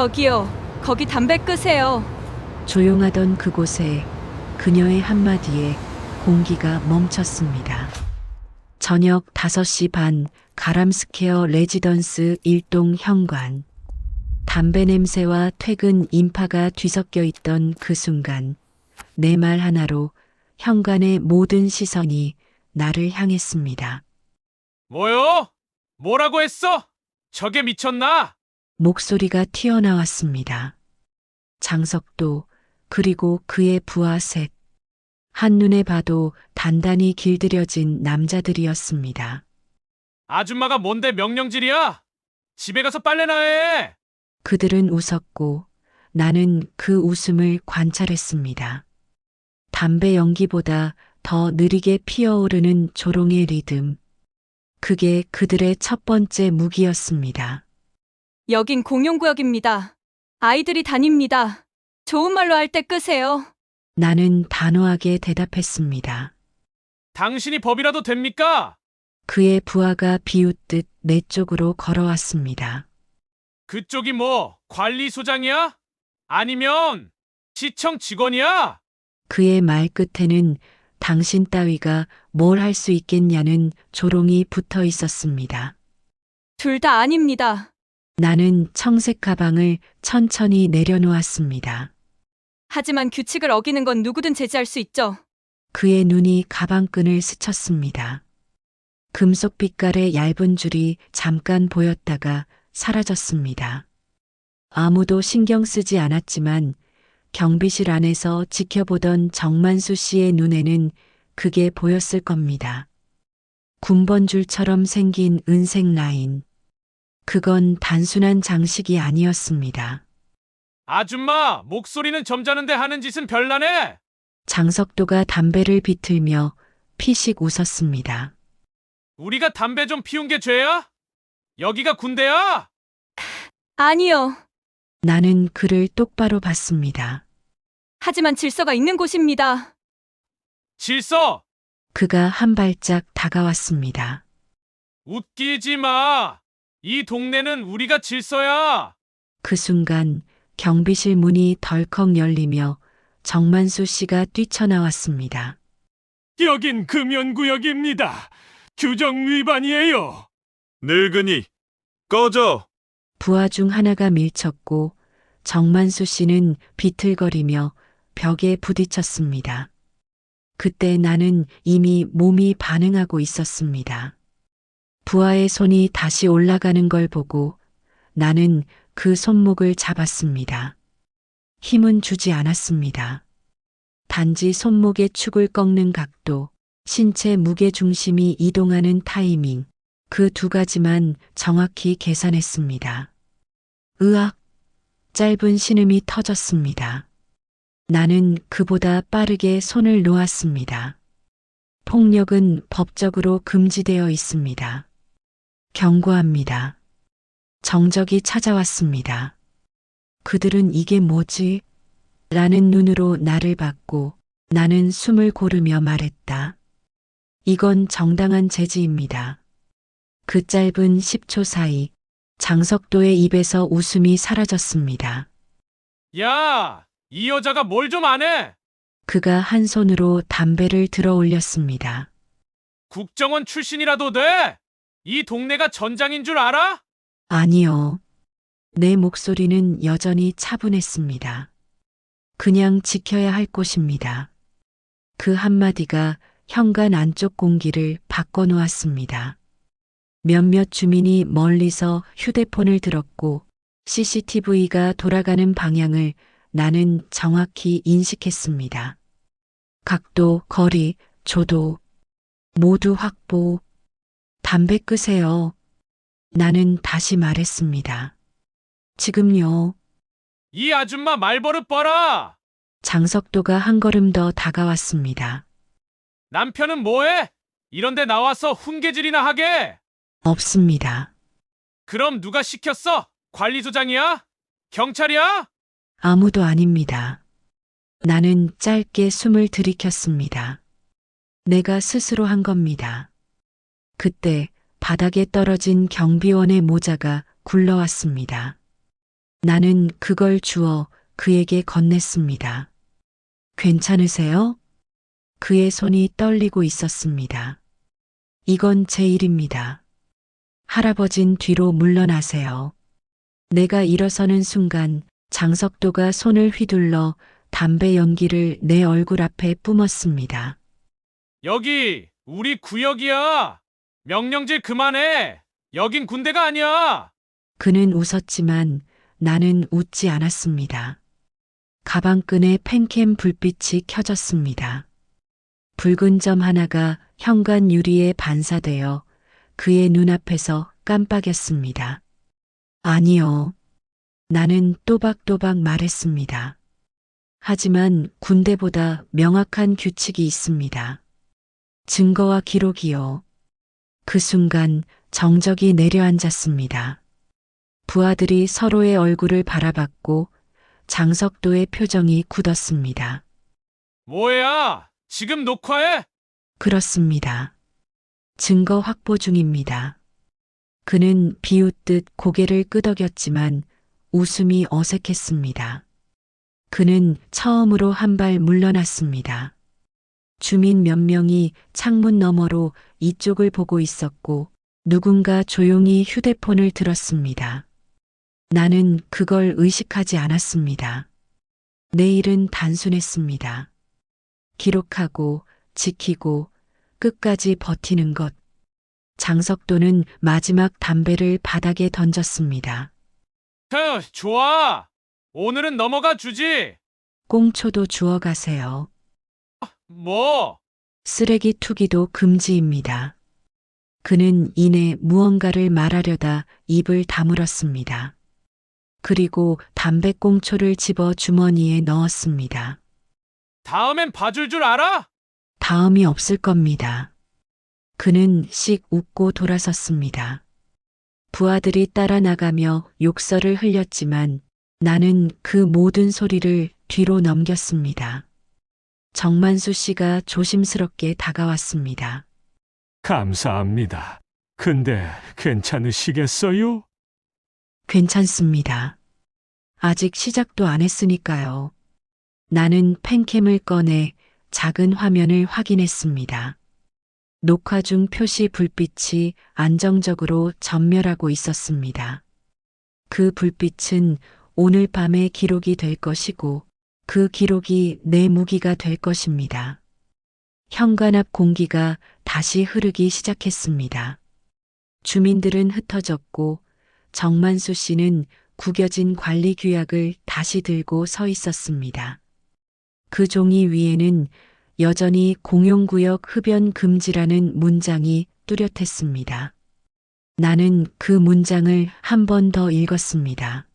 저기요, 거기 담배 끄세요. 조용하던 그곳에 그녀의 한마디에 공기가 멈췄습니다. 저녁 5시 반 가람스퀘어 레지던스 1동 현관. 담배 냄새와 퇴근 인파가 뒤섞여 있던 그 순간 내 말 하나로 현관의 모든 시선이 나를 향했습니다. 뭐요? 뭐라고 했어? 저게 미쳤나? 목소리가 튀어나왔습니다. 장석도 그리고 그의 부하 셋. 한눈에 봐도 단단히 길들여진 남자들이었습니다. 아줌마가 뭔데 명령질이야? 집에 가서 빨래나 해. 그들은 웃었고 나는 그 웃음을 관찰했습니다. 담배 연기보다 더 느리게 피어오르는 조롱의 리듬. 그게 그들의 첫 번째 무기였습니다. 여긴 공용구역입니다. 아이들이 다닙니다. 좋은 말로 할 때 끄세요. 나는 단호하게 대답했습니다. 당신이 법이라도 됩니까? 그의 부하가 비웃듯 내 쪽으로 걸어왔습니다. 그쪽이 뭐 관리소장이야? 아니면 시청 직원이야? 그의 말 끝에는 당신 따위가 뭘 할 수 있겠냐는 조롱이 붙어 있었습니다. 둘 다 아닙니다. 나는 청색 가방을 천천히 내려놓았습니다. 하지만 규칙을 어기는 건 누구든 제지할 수 있죠. 그의 눈이 가방끈을 스쳤습니다. 금속 빛깔의 얇은 줄이 잠깐 보였다가 사라졌습니다. 아무도 신경 쓰지 않았지만 경비실 안에서 지켜보던 정만수 씨의 눈에는 그게 보였을 겁니다. 군번줄처럼 생긴 은색 라인. 그건 단순한 장식이 아니었습니다. 아줌마, 목소리는 점잖은데 하는 짓은 별나네. 장석도가 담배를 비틀며 피식 웃었습니다. 우리가 담배 좀 피운 게 죄야? 여기가 군대야? 아니요. 나는 그를 똑바로 봤습니다. 하지만 질서가 있는 곳입니다. 질서! 그가 한 발짝 다가왔습니다. 웃기지 마. 이 동네는 우리가 질서야. 그 순간 경비실 문이 덜컥 열리며 정만수 씨가 뛰쳐나왔습니다. 여긴 금연구역입니다. 규정 위반이에요. 늙은이, 꺼져. 부하 중 하나가 밀쳤고 정만수 씨는 비틀거리며 벽에 부딪혔습니다. 그때 나는 이미 몸이 반응하고 있었습니다. 부하의 손이 다시 올라가는 걸 보고 나는 그 손목을 잡았습니다. 힘은 주지 않았습니다. 단지 손목의 축을 꺾는 각도, 신체 무게 중심이 이동하는 타이밍, 그 두 가지만 정확히 계산했습니다. 으악! 짧은 신음이 터졌습니다. 나는 그보다 빠르게 손을 놓았습니다. 폭력은 법적으로 금지되어 있습니다. 경고합니다. 정적이 찾아왔습니다. 그들은 이게 뭐지? 라는 눈으로 나를 봤고 나는 숨을 고르며 말했다. 이건 정당한 제지입니다. 그 짧은 10초 사이 장석도의 입에서 웃음이 사라졌습니다. 야, 이 여자가 뭘 좀 안 해? 그가 한 손으로 담배를 들어 올렸습니다. 국정원 출신이라도 돼? 이 동네가 전장인 줄 알아? 아니요. 내 목소리는 여전히 차분했습니다. 그냥 지켜야 할 곳입니다. 그 한마디가 현관 안쪽 공기를 바꿔놓았습니다. 몇몇 주민이 멀리서 휴대폰을 들었고 CCTV가 돌아가는 방향을 나는 정확히 인식했습니다. 각도, 거리, 조도 모두 확보. 담배 끄세요. 나는 다시 말했습니다. 지금요. 이 아줌마 말버릇 봐라. 장석도가 한 걸음 더 다가왔습니다. 남편은 뭐해? 이런데 나와서 훈계질이나 하게. 없습니다. 그럼 누가 시켰어? 관리소장이야? 경찰이야? 아무도 아닙니다. 나는 짧게 숨을 들이켰습니다. 내가 스스로 한 겁니다. 그때 바닥에 떨어진 경비원의 모자가 굴러왔습니다. 나는 그걸 주워 그에게 건넸습니다. 괜찮으세요? 그의 손이 떨리고 있었습니다. 이건 제 일입니다. 할아버진 뒤로 물러나세요. 내가 일어서는 순간 장석도가 손을 휘둘러 담배 연기를 내 얼굴 앞에 뿜었습니다. 여기 우리 구역이야. 명령질 그만해. 여긴 군대가 아니야. 그는 웃었지만 나는 웃지 않았습니다. 가방끈에 펜캠 불빛이 켜졌습니다. 붉은 점 하나가 현관 유리에 반사되어 그의 눈앞에서 깜빡였습니다. 아니요. 나는 또박또박 말했습니다. 하지만 군대보다 명확한 규칙이 있습니다. 증거와 기록이요. 그 순간 정적이 내려앉았습니다. 부하들이 서로의 얼굴을 바라봤고 장석도의 표정이 굳었습니다. 뭐야? 지금 녹화해? 그렇습니다. 증거 확보 중입니다. 그는 비웃듯 고개를 끄덕였지만 웃음이 어색했습니다. 그는 처음으로 한 발 물러났습니다. 주민 몇 명이 창문 너머로 이쪽을 보고 있었고 누군가 조용히 휴대폰을 들었습니다. 나는 그걸 의식하지 않았습니다. 내 일은 단순했습니다. 기록하고 지키고 끝까지 버티는 것. 장석도는 마지막 담배를 바닥에 던졌습니다. 좋아. 오늘은 넘어가 주지. 꽁초도 주워가세요. 뭐? 쓰레기 투기도 금지입니다. 그는 이내 무언가를 말하려다 입을 다물었습니다. 그리고 담배꽁초를 집어 주머니에 넣었습니다. 다음엔 봐줄 줄 알아? 다음이 없을 겁니다. 그는 씩 웃고 돌아섰습니다. 부하들이 따라 나가며 욕설을 흘렸지만 나는 그 모든 소리를 뒤로 넘겼습니다. 정만수 씨가 조심스럽게 다가왔습니다. 감사합니다. 근데 괜찮으시겠어요? 괜찮습니다. 아직 시작도 안 했으니까요. 나는 펜캠을 꺼내 작은 화면을 확인했습니다. 녹화 중 표시 불빛이 안정적으로 전멸하고 있었습니다. 그 불빛은 오늘 밤의 기록이 될 것이고 그 기록이 내 무기가 될 것입니다. 현관 앞 공기가 다시 흐르기 시작했습니다. 주민들은 흩어졌고 정만수 씨는 구겨진 관리 규약을 다시 들고 서 있었습니다. 그 종이 위에는 여전히 공용구역 흡연 금지라는 문장이 뚜렷했습니다. 나는 그 문장을 한 번 더 읽었습니다.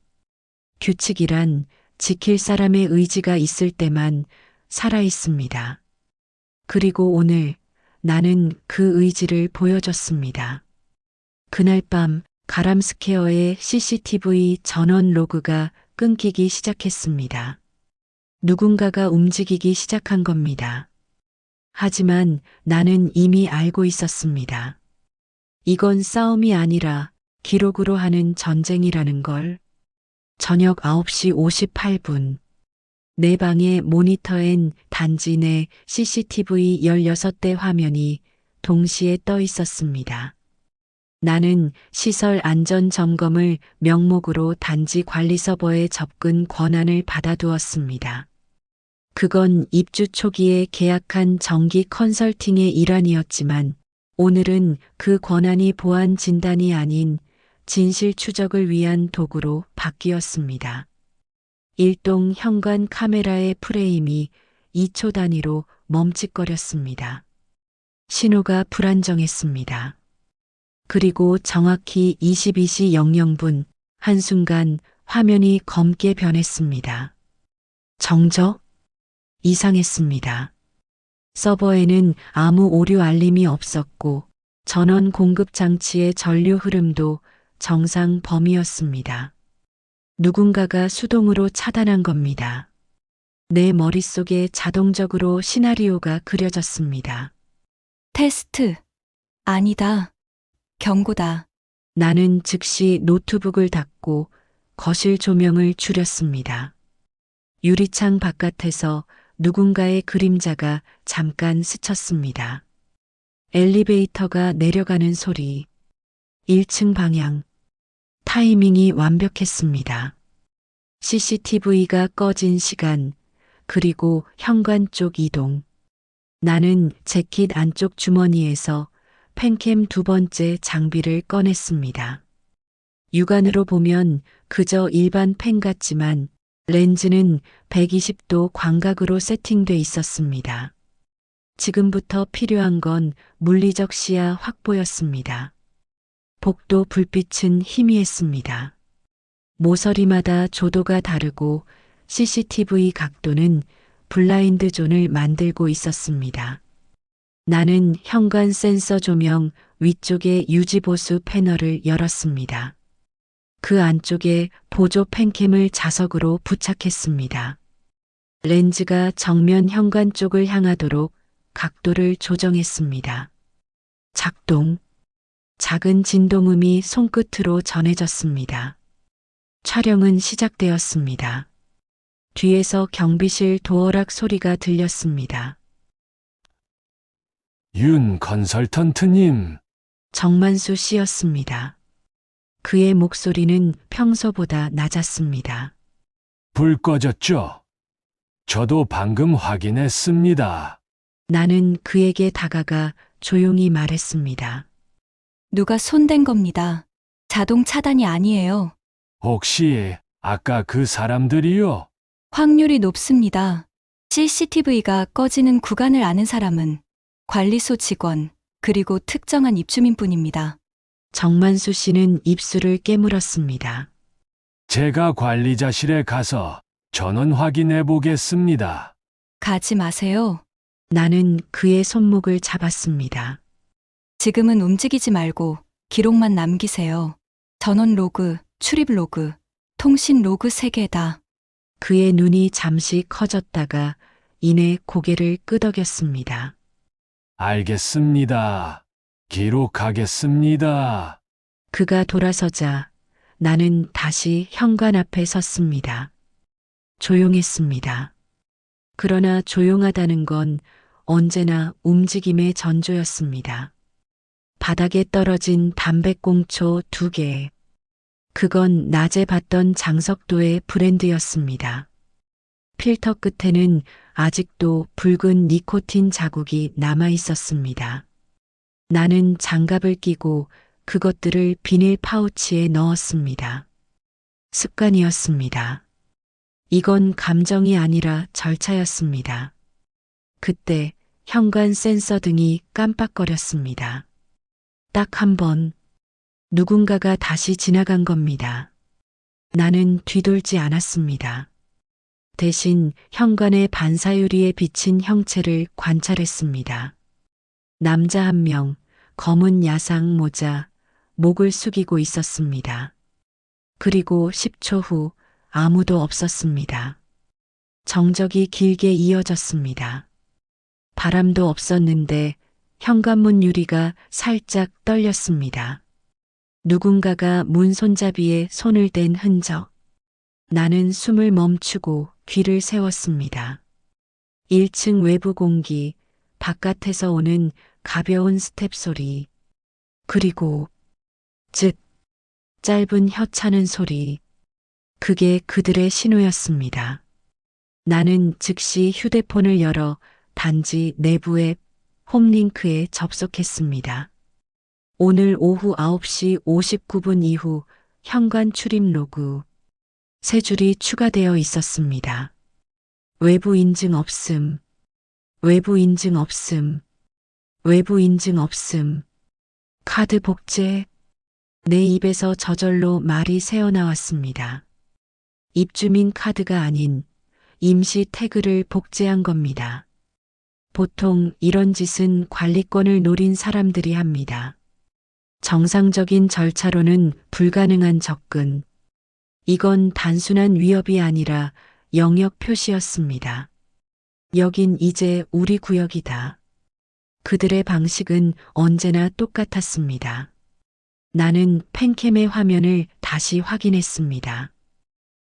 규칙이란 지킬 사람의 의지가 있을 때만 살아 있습니다. 그리고 오늘 나는 그 의지를 보여줬습니다. 그날 밤 가람스퀘어의 CCTV 전원 로그가 끊기기 시작했습니다. 누군가가 움직이기 시작한 겁니다. 하지만 나는 이미 알고 있었습니다. 이건 싸움이 아니라 기록으로 하는 전쟁이라는 걸. 저녁 9시 58분. 내 방의 모니터엔 단지 내 CCTV 16대 화면이 동시에 떠 있었습니다. 나는 시설 안전 점검을 명목으로 단지 관리 서버에 접근 권한을 받아두었습니다. 그건 입주 초기에 계약한 정기 컨설팅의 일환이었지만 오늘은 그 권한이 보안 진단이 아닌 진실 추적을 위한 도구로 바뀌었습니다. 일동 현관 카메라의 프레임이 2초 단위로 멈칫거렸습니다. 신호가 불안정했습니다. 그리고 정확히 22시 00분 한순간 화면이 검게 변했습니다. 정적? 이상했습니다. 서버에는 아무 오류 알림이 없었고 전원 공급 장치의 전류 흐름도 정상 범위였습니다. 누군가가 수동으로 차단한 겁니다. 내 머릿속에 자동적으로 시나리오가 그려졌습니다. 테스트. 아니다. 경고다. 나는 즉시 노트북을 닫고 거실 조명을 줄였습니다. 유리창 바깥에서 누군가의 그림자가 잠깐 스쳤습니다. 엘리베이터가 내려가는 소리. 1층 방향. 타이밍이 완벽했습니다. CCTV가 꺼진 시간, 그리고 현관 쪽 이동. 나는 재킷 안쪽 주머니에서 팬캠 2번째 장비를 꺼냈습니다. 육안으로 보면 그저 일반 펜 같지만 렌즈는 120도 광각으로 세팅돼 있었습니다. 지금부터 필요한 건 물리적 시야 확보였습니다. 복도 불빛은 희미했습니다. 모서리마다 조도가 다르고 CCTV 각도는 블라인드 존을 만들고 있었습니다. 나는 현관 센서 조명 위쪽의 유지보수 패널을 열었습니다. 그 안쪽에 보조 팬캠을 자석으로 부착했습니다. 렌즈가 정면 현관 쪽을 향하도록 각도를 조정했습니다. 작동. 작은 진동음이 손끝으로 전해졌습니다. 촬영은 시작되었습니다. 뒤에서 경비실 도어락 소리가 들렸습니다. 윤 컨설턴트님, 정만수 씨였습니다. 그의 목소리는 평소보다 낮았습니다. 불 꺼졌죠? 저도 방금 확인했습니다. 나는 그에게 다가가 조용히 말했습니다. 누가 손댄 겁니다. 자동 차단이 아니에요. 혹시 아까 그 사람들이요? 확률이 높습니다. CCTV가 꺼지는 구간을 아는 사람은 관리소 직원, 그리고 특정한 입주민뿐입니다. 정만수 씨는 입술을 깨물었습니다. 제가 관리자실에 가서 전원 확인해 보겠습니다. 가지 마세요. 나는 그의 손목을 잡았습니다. 지금은 움직이지 말고 기록만 남기세요. 전원 로그, 출입 로그, 통신 로그 3개 다. 그의 눈이 잠시 커졌다가 이내 고개를 끄덕였습니다. 알겠습니다. 기록하겠습니다. 그가 돌아서자 나는 다시 현관 앞에 섰습니다. 조용했습니다. 그러나 조용하다는 건 언제나 움직임의 전조였습니다. 바닥에 떨어진 담배꽁초 2개. 그건 낮에 봤던 장석도의 브랜드였습니다. 필터 끝에는 아직도 붉은 니코틴 자국이 남아 있었습니다. 나는 장갑을 끼고 그것들을 비닐 파우치에 넣었습니다. 습관이었습니다. 이건 감정이 아니라 절차였습니다. 그때 현관 센서 등이 깜빡거렸습니다. 딱 한 번 누군가가 다시 지나간 겁니다. 나는 뒤돌지 않았습니다. 대신 현관의 반사유리에 비친 형체를 관찰했습니다. 남자 1명, 검은 야상 모자, 목을 숙이고 있었습니다. 그리고 10초 후 아무도 없었습니다. 정적이 길게 이어졌습니다. 바람도 없었는데 현관문 유리가 살짝 떨렸습니다. 누군가가 문 손잡이에 손을 댄 흔적. 나는 숨을 멈추고 귀를 세웠습니다. 1층 외부 공기, 바깥에서 오는 가벼운 스텝 소리, 그리고 짧은 혀 차는 소리. 그게 그들의 신호였습니다. 나는 즉시 휴대폰을 열어 단지 내부 앱 홈링크에 접속했습니다. 오늘 오후 9시 59분 이후 현관 출입 로그 3줄이 추가되어 있었습니다. 외부 인증 없음, 외부 인증 없음, 외부 인증 없음, 카드 복제. 내 입에서 저절로 말이 새어나왔습니다. 입주민 카드가 아닌 임시 태그를 복제한 겁니다. 보통 이런 짓은 관리권을 노린 사람들이 합니다. 정상적인 절차로는 불가능한 접근. 이건 단순한 위협이 아니라 영역 표시였습니다. 여긴 이제 우리 구역이다. 그들의 방식은 언제나 똑같았습니다. 나는 팬캠의 화면을 다시 확인했습니다.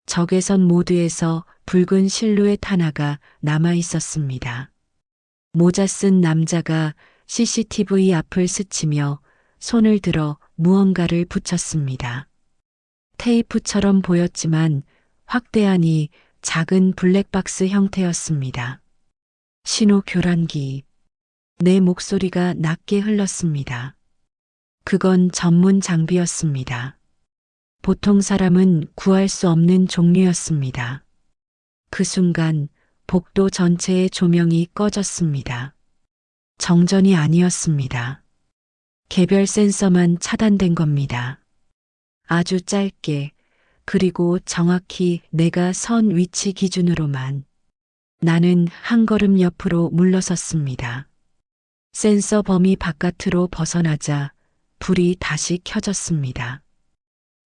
적외선 모드에서 붉은 실루엣 하나가 남아 있었습니다. 모자 쓴 남자가 CCTV 앞을 스치며 손을 들어 무언가를 붙였습니다. 테이프처럼 보였지만 확대하니 작은 블랙박스 형태였습니다. 신호 교란기. 내 목소리가 낮게 흘렀습니다. 그건 전문 장비였습니다. 보통 사람은 구할 수 없는 종류였습니다. 그 순간 복도 전체의 조명이 꺼졌습니다. 정전이 아니었습니다. 개별 센서만 차단된 겁니다. 아주 짧게, 그리고 정확히 내가 선 위치 기준으로만. 나는 한 걸음 옆으로 물러섰습니다. 센서 범위 바깥으로 벗어나자 불이 다시 켜졌습니다.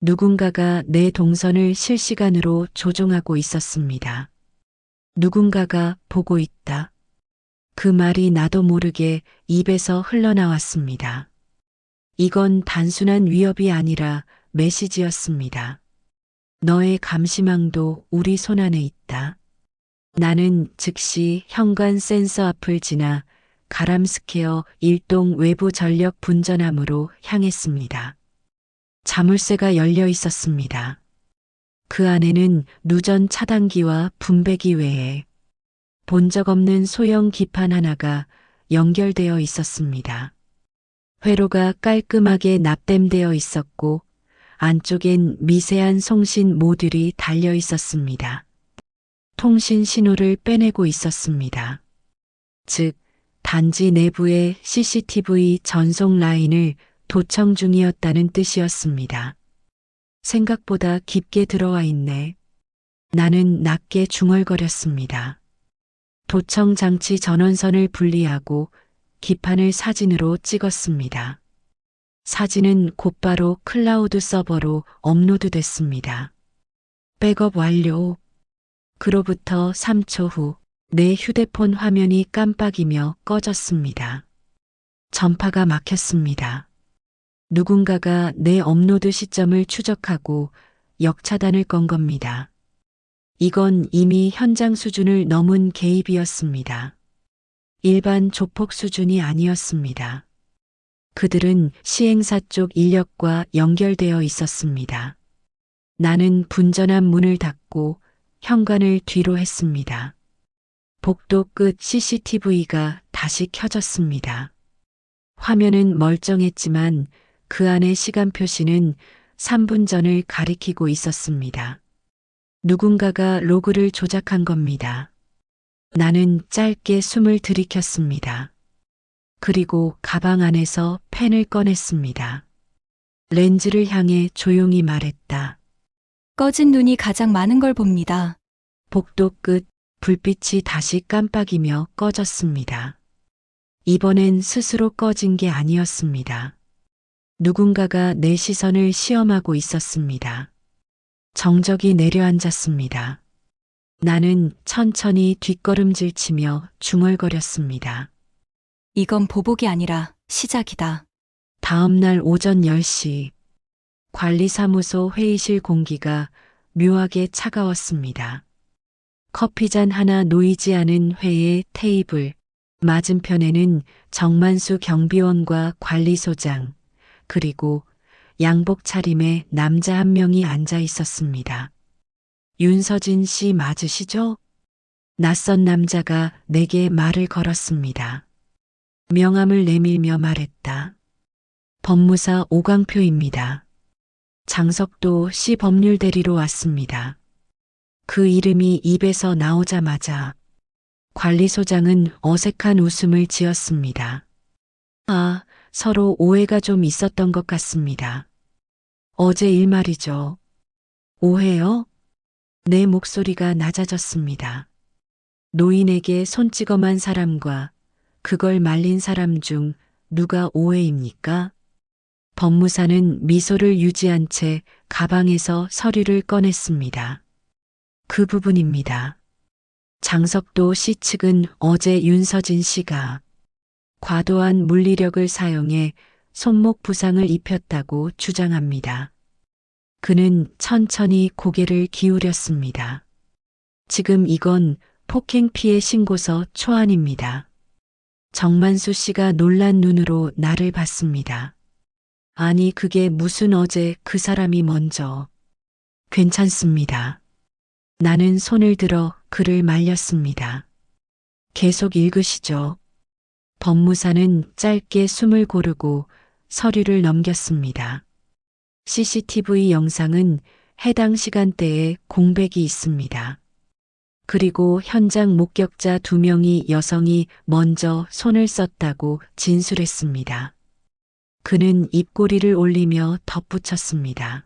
누군가가 내 동선을 실시간으로 조종하고 있었습니다. 누군가가 보고 있다. 그 말이 나도 모르게 입에서 흘러나왔습니다. 이건 단순한 위협이 아니라 메시지였습니다. 너의 감시망도 우리 손안에 있다. 나는 즉시 현관 센서 앞을 지나 가람스퀘어 1동 외부 전력 분전함으로 향했습니다. 자물쇠가 열려 있었습니다. 그 안에는 누전 차단기와 분배기 외에 본 적 없는 소형 기판 하나가 연결되어 있었습니다. 회로가 깔끔하게 납땜되어 있었고 안쪽엔 미세한 송신 모듈이 달려 있었습니다. 통신 신호를 빼내고 있었습니다. 즉, 단지 내부의 CCTV 전송 라인을 도청 중이었다는 뜻이었습니다. 생각보다 깊게 들어와 있네. 나는 낮게 중얼거렸습니다. 도청 장치 전원선을 분리하고 기판을 사진으로 찍었습니다. 사진은 곧바로 클라우드 서버로 업로드됐습니다. 백업 완료. 그로부터 3초 후 내 휴대폰 화면이 깜빡이며 꺼졌습니다. 전파가 막혔습니다. 누군가가 내 업로드 시점을 추적하고 역차단을 건 겁니다. 이건 이미 현장 수준을 넘은 개입이었습니다. 일반 조폭 수준이 아니었습니다. 그들은 시행사 쪽 인력과 연결되어 있었습니다. 나는 분전한 문을 닫고 현관을 뒤로 했습니다. 복도 끝 CCTV가 다시 켜졌습니다. 화면은 멀쩡했지만 그 안의 시간 표시는 3분 전을 가리키고 있었습니다. 누군가가 로그를 조작한 겁니다. 나는 짧게 숨을 들이켰습니다. 그리고 가방 안에서 펜을 꺼냈습니다. 렌즈를 향해 조용히 말했다. 꺼진 눈이 가장 많은 걸 봅니다. 복도 끝 불빛이 다시 깜빡이며 꺼졌습니다. 이번엔 스스로 꺼진 게 아니었습니다. 누군가가 내 시선을 시험하고 있었습니다. 정적이 내려앉았습니다. 나는 천천히 뒷걸음질 치며 중얼거렸습니다. 이건 보복이 아니라 시작이다. 다음 날 오전 10시 관리사무소 회의실 공기가 묘하게 차가웠습니다. 커피잔 하나 놓이지 않은 회의 테이블, 맞은편에는 정만수 경비원과 관리소장, 그리고 양복 차림의 남자 한 명이 앉아 있었습니다. 윤서진 씨 맞으시죠? 낯선 남자가 내게 말을 걸었습니다. 명함을 내밀며 말했다. 법무사 오광표입니다. 장석도 씨 법률 대리로 왔습니다. 그 이름이 입에서 나오자마자 관리소장은 어색한 웃음을 지었습니다. 아, 서로 오해가 좀 있었던 것 같습니다. 어제 일 말이죠. 오해요? 내 목소리가 낮아졌습니다. 노인에게 손찌검한 사람과 그걸 말린 사람 중 누가 오해입니까? 법무사는 미소를 유지한 채 가방에서 서류를 꺼냈습니다. 그 부분입니다. 장석도 씨 측은 어제 윤서진 씨가 과도한 물리력을 사용해 손목 부상을 입혔다고 주장합니다. 그는 천천히 고개를 기울였습니다. 지금 이건 폭행 피해 신고서 초안입니다. 정만수 씨가 놀란 눈으로 나를 봤습니다. 아니, 그게 무슨 어제 그 사람이 먼저. 괜찮습니다. 나는 손을 들어 그를 말렸습니다. 계속 읽으시죠. 법무사는 짧게 숨을 고르고 서류를 넘겼습니다. CCTV 영상은 해당 시간대에 공백이 있습니다. 그리고 현장 목격자 2명이 여성이 먼저 손을 썼다고 진술했습니다. 그는 입꼬리를 올리며 덧붙였습니다.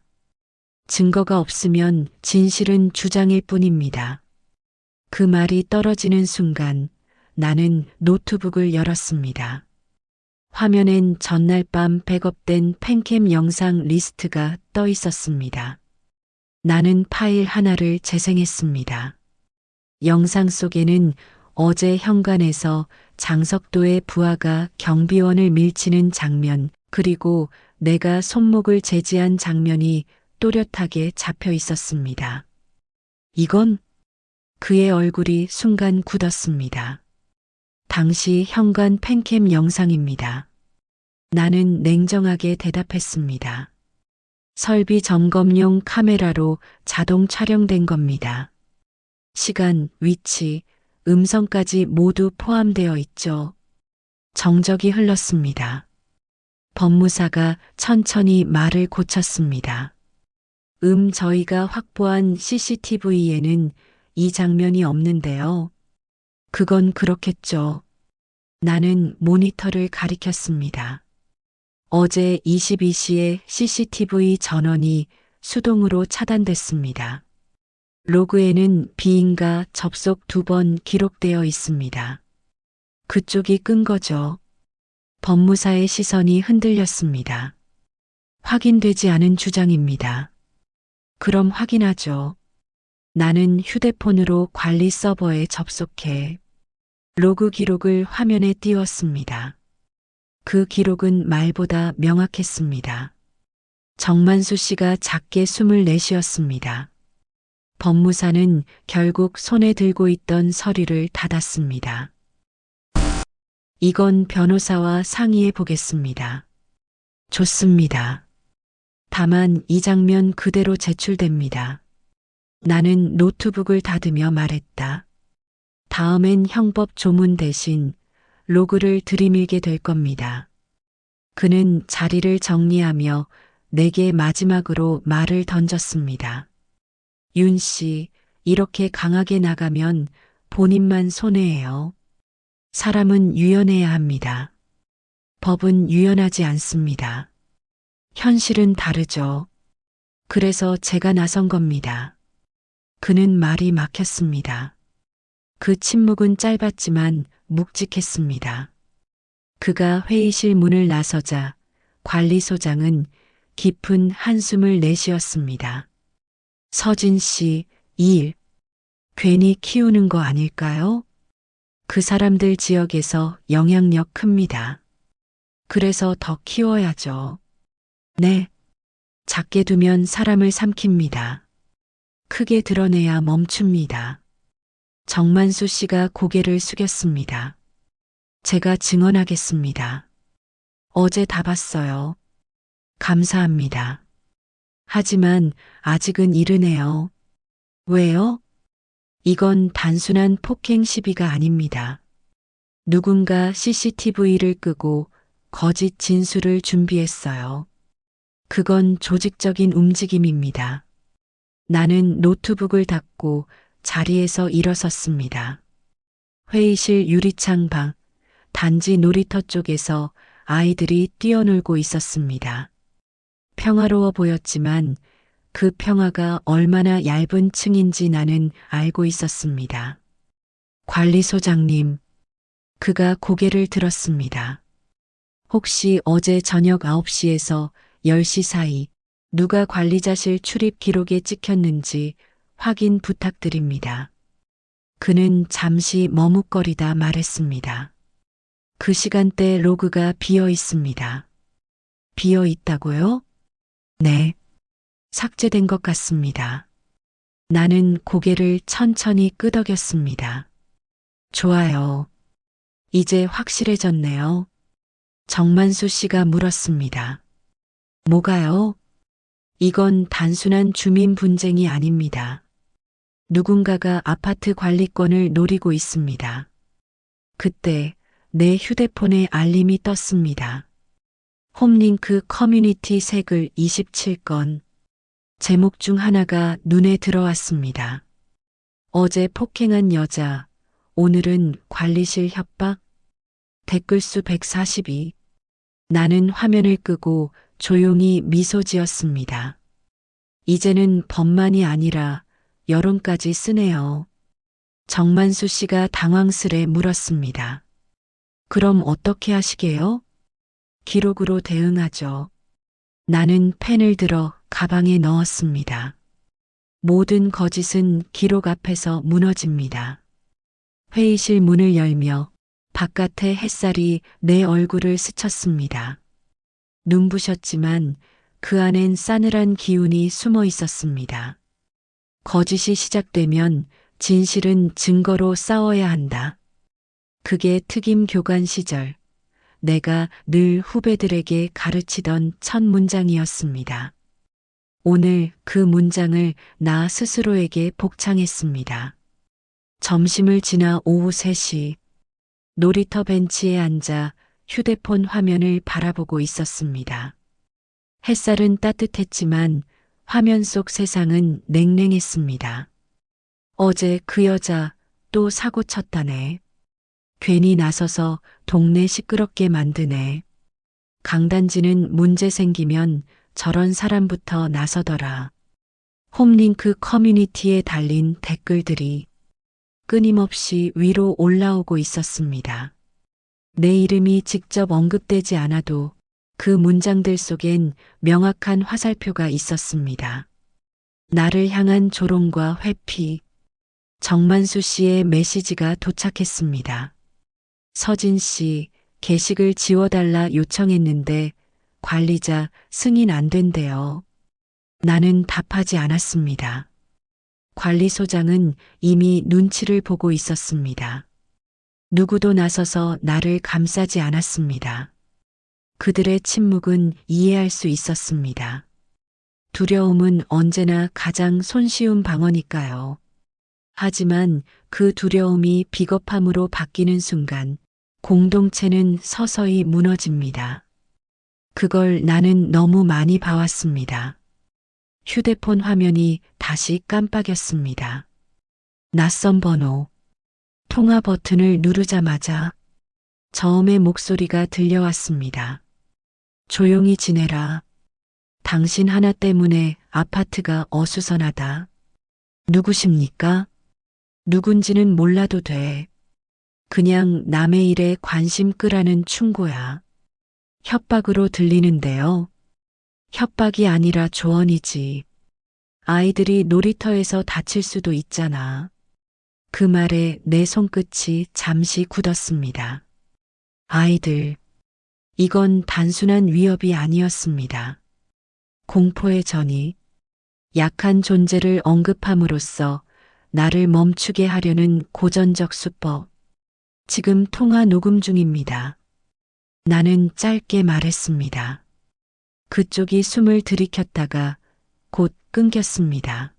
증거가 없으면 진실은 주장일 뿐입니다. 그 말이 떨어지는 순간 나는 노트북을 열었습니다. 화면엔 전날 밤 백업된 팬캠 영상 리스트가 떠 있었습니다. 나는 파일 하나를 재생했습니다. 영상 속에는 어제 현관에서 장석도의 부하가 경비원을 밀치는 장면, 그리고 내가 손목을 제지한 장면이 또렷하게 잡혀 있었습니다. 이건 그의 얼굴이 순간 굳었습니다. 당시 현관 팬캠 영상입니다. 나는 냉정하게 대답했습니다. 설비 점검용 카메라로 자동 촬영된 겁니다. 시간, 위치, 음성까지 모두 포함되어 있죠. 정적이 흘렀습니다. 법무사가 천천히 말을 고쳤습니다. 저희가 확보한 CCTV에는 이 장면이 없는데요. 그건 그렇겠죠. 나는 모니터를 가리켰습니다. 어제 22시에 CCTV 전원이 수동으로 차단됐습니다. 로그에는 비인가 접속 2번 기록되어 있습니다. 그쪽이 끈 거죠. 법무사의 시선이 흔들렸습니다. 확인되지 않은 주장입니다. 그럼 확인하죠. 나는 휴대폰으로 관리 서버에 접속해 로그 기록을 화면에 띄웠습니다. 그 기록은 말보다 명확했습니다. 정만수 씨가 작게 숨을 내쉬었습니다. 법무사는 결국 손에 들고 있던 서류를 닫았습니다. 이건 변호사와 상의해 보겠습니다. 좋습니다. 다만 이 장면 그대로 제출됩니다. 나는 노트북을 닫으며 말했다. 다음엔 형법 조문 대신 로그를 들이밀게 될 겁니다. 그는 자리를 정리하며 내게 마지막으로 말을 던졌습니다. 윤 씨, 이렇게 강하게 나가면 본인만 손해예요. 사람은 유연해야 합니다. 법은 유연하지 않습니다. 현실은 다르죠. 그래서 제가 나선 겁니다. 그는 말이 막혔습니다. 그 침묵은 짧았지만 묵직했습니다. 그가 회의실 문을 나서자 관리소장은 깊은 한숨을 내쉬었습니다. 서진 씨, 이 일 괜히 키우는 거 아닐까요? 그 사람들 지역에서 영향력 큽니다. 그래서 더 키워야죠. 네. 작게 두면 사람을 삼킵니다. 크게 드러내야 멈춥니다. 정만수 씨가 고개를 숙였습니다. 제가 증언하겠습니다. 어제 다 봤어요. 감사합니다. 하지만 아직은 이르네요. 왜요? 이건 단순한 폭행 시비가 아닙니다. 누군가 CCTV를 끄고 거짓 진술을 준비했어요. 그건 조직적인 움직임입니다. 나는 노트북을 닫고 자리에서 일어섰습니다. 회의실 유리창 밖, 단지 놀이터 쪽에서 아이들이 뛰어놀고 있었습니다. 평화로워 보였지만 그 평화가 얼마나 얇은 층인지 나는 알고 있었습니다. 관리소장님, 그가 고개를 들었습니다. 혹시 어제 저녁 9시에서 10시 사이 누가 관리자실 출입 기록에 찍혔는지 확인 부탁드립니다. 그는 잠시 머뭇거리다 말했습니다. 그 시간대 로그가 비어 있습니다. 비어 있다고요? 네. 삭제된 것 같습니다. 나는 고개를 천천히 끄덕였습니다. 좋아요. 이제 확실해졌네요. 정만수 씨가 물었습니다. 뭐가요? 이건 단순한 주민 분쟁이 아닙니다. 누군가가 아파트 관리권을 노리고 있습니다. 그때 내 휴대폰에 알림이 떴습니다. 홈링크 커뮤니티 색을 27건. 제목 중 하나가 눈에 들어왔습니다. 어제 폭행한 여자, 오늘은 관리실 협박? 댓글 수 142. 나는 화면을 끄고 조용히 미소 지었습니다. 이제는 법만이 아니라 여론까지 쓰네요. 정만수 씨가 당황스레 물었습니다. 그럼 어떻게 하시게요? 기록으로 대응하죠. 나는 펜을 들어 가방에 넣었습니다. 모든 거짓은 기록 앞에서 무너집니다. 회의실 문을 열며 바깥의 햇살이 내 얼굴을 스쳤습니다. 눈부셨지만 그 안엔 싸늘한 기운이 숨어 있었습니다. 거짓이 시작되면 진실은 증거로 싸워야 한다. 그게 특임 교관 시절 내가 늘 후배들에게 가르치던 첫 문장이었습니다. 오늘 그 문장을 나 스스로에게 복창했습니다. 점심을 지나 오후 3시 놀이터 벤치에 앉아 휴대폰 화면을 바라보고 있었습니다. 햇살은 따뜻했지만 화면 속 세상은 냉랭했습니다. 어제 그 여자 또 사고 쳤다네. 괜히 나서서 동네 시끄럽게 만드네. 강단지는 문제 생기면 저런 사람부터 나서더라. 홈링크 커뮤니티에 달린 댓글들이 끊임없이 위로 올라오고 있었습니다. 내 이름이 직접 언급되지 않아도 그 문장들 속엔 명확한 화살표가 있었습니다. 나를 향한 조롱과 회피. 정만수 씨의 메시지가 도착했습니다. 서진 씨, 게시글 지워달라 요청했는데 관리자 승인 안 된대요. 나는 답하지 않았습니다. 관리소장은 이미 눈치를 보고 있었습니다. 누구도 나서서 나를 감싸지 않았습니다. 그들의 침묵은 이해할 수 있었습니다. 두려움은 언제나 가장 손쉬운 방어니까요. 하지만 그 두려움이 비겁함으로 바뀌는 순간 공동체는 서서히 무너집니다. 그걸 나는 너무 많이 봐왔습니다. 휴대폰 화면이 다시 깜빡였습니다. 낯선 번호. 통화 버튼을 누르자마자 저음의 목소리가 들려왔습니다. 조용히 지내라. 당신 하나 때문에 아파트가 어수선하다. 누구십니까? 누군지는 몰라도 돼. 그냥 남의 일에 관심 끄라는 충고야. 협박으로 들리는데요. 협박이 아니라 조언이지. 아이들이 놀이터에서 다칠 수도 있잖아. 그 말에 내 손끝이 잠시 굳었습니다. 아이들. 이건 단순한 위협이 아니었습니다. 공포의 전이 약한 존재를 언급함으로써 나를 멈추게 하려는 고전적 수법. 지금 통화 녹음 중입니다. 나는 짧게 말했습니다. 그쪽이 숨을 들이켰다가 곧 끊겼습니다.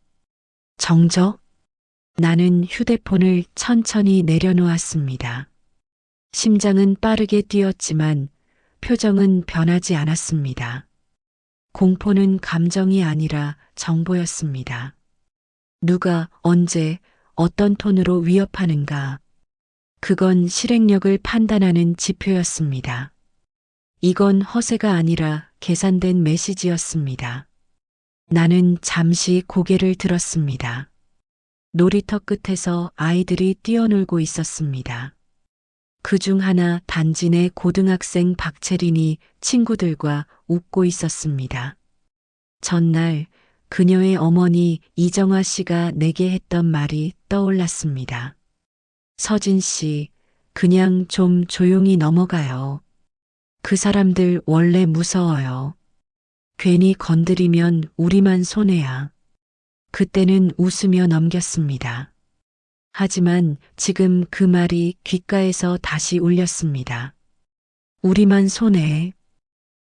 정적? 나는 휴대폰을 천천히 내려놓았습니다. 심장은 빠르게 뛰었지만 표정은 변하지 않았습니다. 공포는 감정이 아니라 정보였습니다. 누가 언제 어떤 톤으로 위협하는가. 그건 실행력을 판단하는 지표였습니다. 이건 허세가 아니라 계산된 메시지였습니다. 나는 잠시 고개를 들었습니다. 놀이터 끝에서 아이들이 뛰어놀고 있었습니다. 그중 하나 단지 내 고등학생 박채린이 친구들과 웃고 있었습니다. 전날 그녀의 어머니 이정화 씨가 내게 했던 말이 떠올랐습니다. 서진 씨, 그냥 좀 조용히 넘어가요. 그 사람들 원래 무서워요. 괜히 건드리면 우리만 손해야. 그때는 웃으며 넘겼습니다. 하지만 지금 그 말이 귓가에서 다시 울렸습니다. 우리만 손해.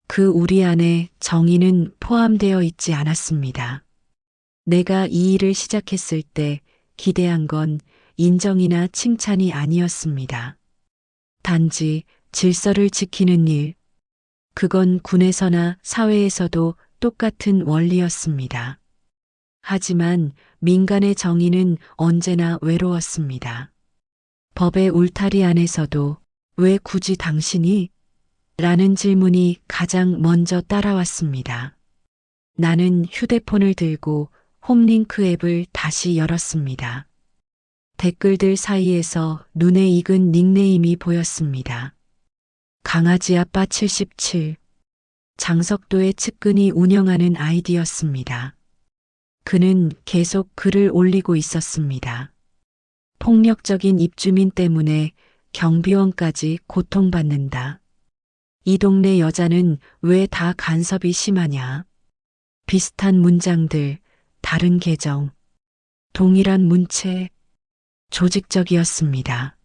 그 우리 안에 정의는 포함되어 있지 않았습니다. 내가 이 일을 시작했을 때 기대한 건 인정이나 칭찬이 아니었습니다. 단지 질서를 지키는 일. 그건 군에서나 사회에서도 똑같은 원리였습니다. 하지만 민간의 정의는 언제나 외로웠습니다. 법의 울타리 안에서도 왜 굳이 당신이? 라는 질문이 가장 먼저 따라왔습니다. 나는 휴대폰을 들고 홈링크 앱을 다시 열었습니다. 댓글들 사이에서 눈에 익은 닉네임이 보였습니다. 강아지 아빠 77. 장석도의 측근이 운영하는 아이디였습니다. 그는 계속 글을 올리고 있었습니다. 폭력적인 입주민 때문에 경비원까지 고통받는다. 이 동네 여자는 왜 다 간섭이 심하냐? 비슷한 문장들, 다른 계정, 동일한 문체, 조직적이었습니다.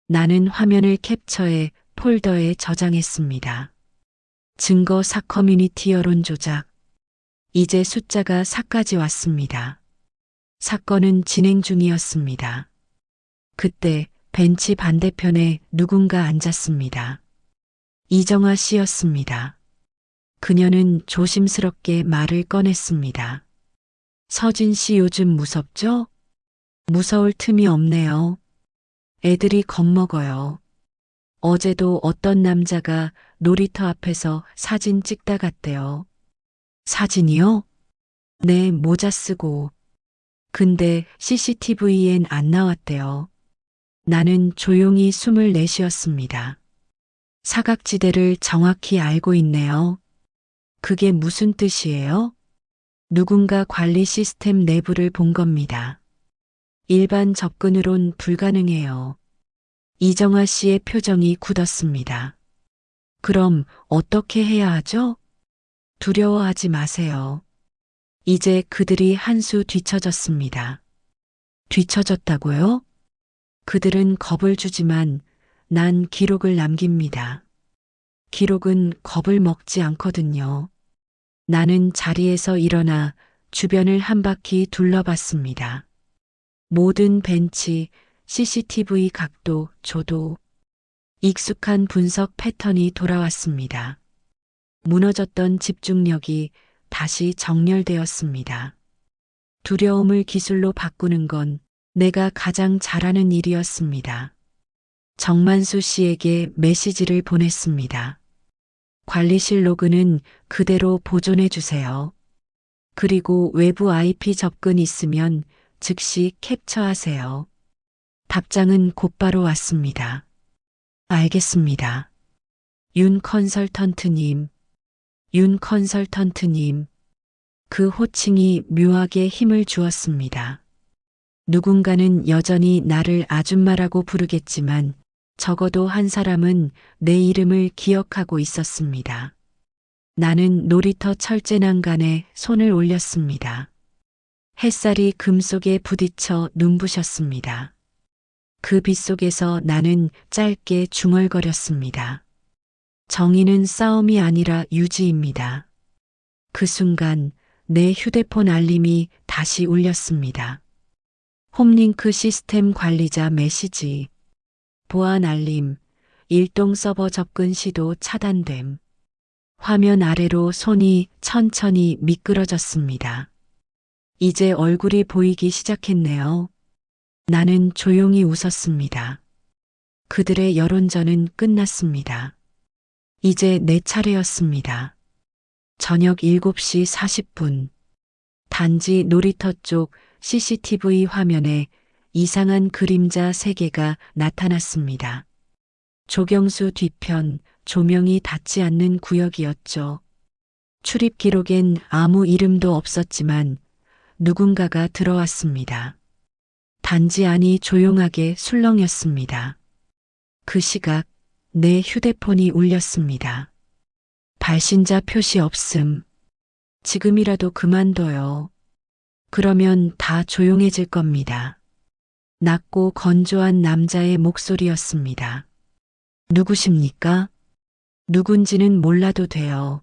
나는 화면을 캡처해 폴더에 저장했습니다. 증거 사 커뮤니티 여론 조작. 이제 숫자가 4까지 왔습니다. 사건은 진행 중이었습니다. 그때 벤치 반대편에 누군가 앉았습니다. 이정아 씨였습니다. 그녀는 조심스럽게 말을 꺼냈습니다. 서진 씨 요즘 무섭죠? 무서울 틈이 없네요. 애들이 겁먹어요. 어제도 어떤 남자가 놀이터 앞에서 사진 찍다 갔대요. 사진이요? 네, 모자 쓰고. 근데 CCTV엔 안 나왔대요. 나는 조용히 숨을 내쉬었습니다. 사각지대를 정확히 알고 있네요. 그게 무슨 뜻이에요? 누군가 관리 시스템 내부를 본 겁니다. 일반 접근으론 불가능해요. 이정아 씨의 표정이 굳었습니다. 그럼 어떻게 해야 하죠? 두려워하지 마세요. 이제 그들이 한 수 뒤처졌습니다. 뒤처졌다고요? 그들은 겁을 주지만 난 기록을 남깁니다. 기록은 겁을 먹지 않거든요. 나는 자리에서 일어나 주변을 한 바퀴 둘러봤습니다. 모든 벤치, CCTV 각도, 조도. 익숙한 분석 패턴이 돌아왔습니다. 무너졌던 집중력이 다시 정렬되었습니다. 두려움을 기술로 바꾸는 건 내가 가장 잘하는 일이었습니다. 정만수 씨에게 메시지를 보냈습니다. 관리실 로그는 그대로 보존해 주세요. 그리고 외부 IP 접근 있으면 즉시 캡처하세요. 답장은 곧바로 왔습니다. 알겠습니다. 윤 컨설턴트님. 그 호칭이 묘하게 힘을 주었습니다. 누군가는 여전히 나를 아줌마라고 부르겠지만 적어도 한 사람은 내 이름을 기억하고 있었습니다. 나는 놀이터 철제 난간에 손을 올렸습니다. 햇살이 금속에 부딪혀 눈부셨습니다. 그 빛 속에서 나는 짧게 중얼거렸습니다. 정의는 싸움이 아니라 유지입니다. 그 순간 내 휴대폰 알림이 다시 울렸습니다. 홈링크 시스템 관리자 메시지. 보안 알림. 일동 서버 접근 시도 차단됨. 화면 아래로 손이 천천히 미끄러졌습니다. 이제 얼굴이 보이기 시작했네요. 나는 조용히 웃었습니다. 그들의 여론전은 끝났습니다. 이제 내 차례였습니다. 저녁 7시 40분. 단지 놀이터 쪽 CCTV 화면에 이상한 그림자 3개가 나타났습니다. 조경수 뒤편, 조명이 닿지 않는 구역이었죠. 출입 기록엔 아무 이름도 없었지만 누군가가 들어왔습니다. 단지 안이 조용하게 술렁였습니다. 그 시각 내 휴대폰이 울렸습니다. 발신자 표시 없음. 지금이라도 그만둬요. 그러면 다 조용해질 겁니다. 낮고 건조한 남자의 목소리였습니다. 누구십니까? 누군지는 몰라도 돼요.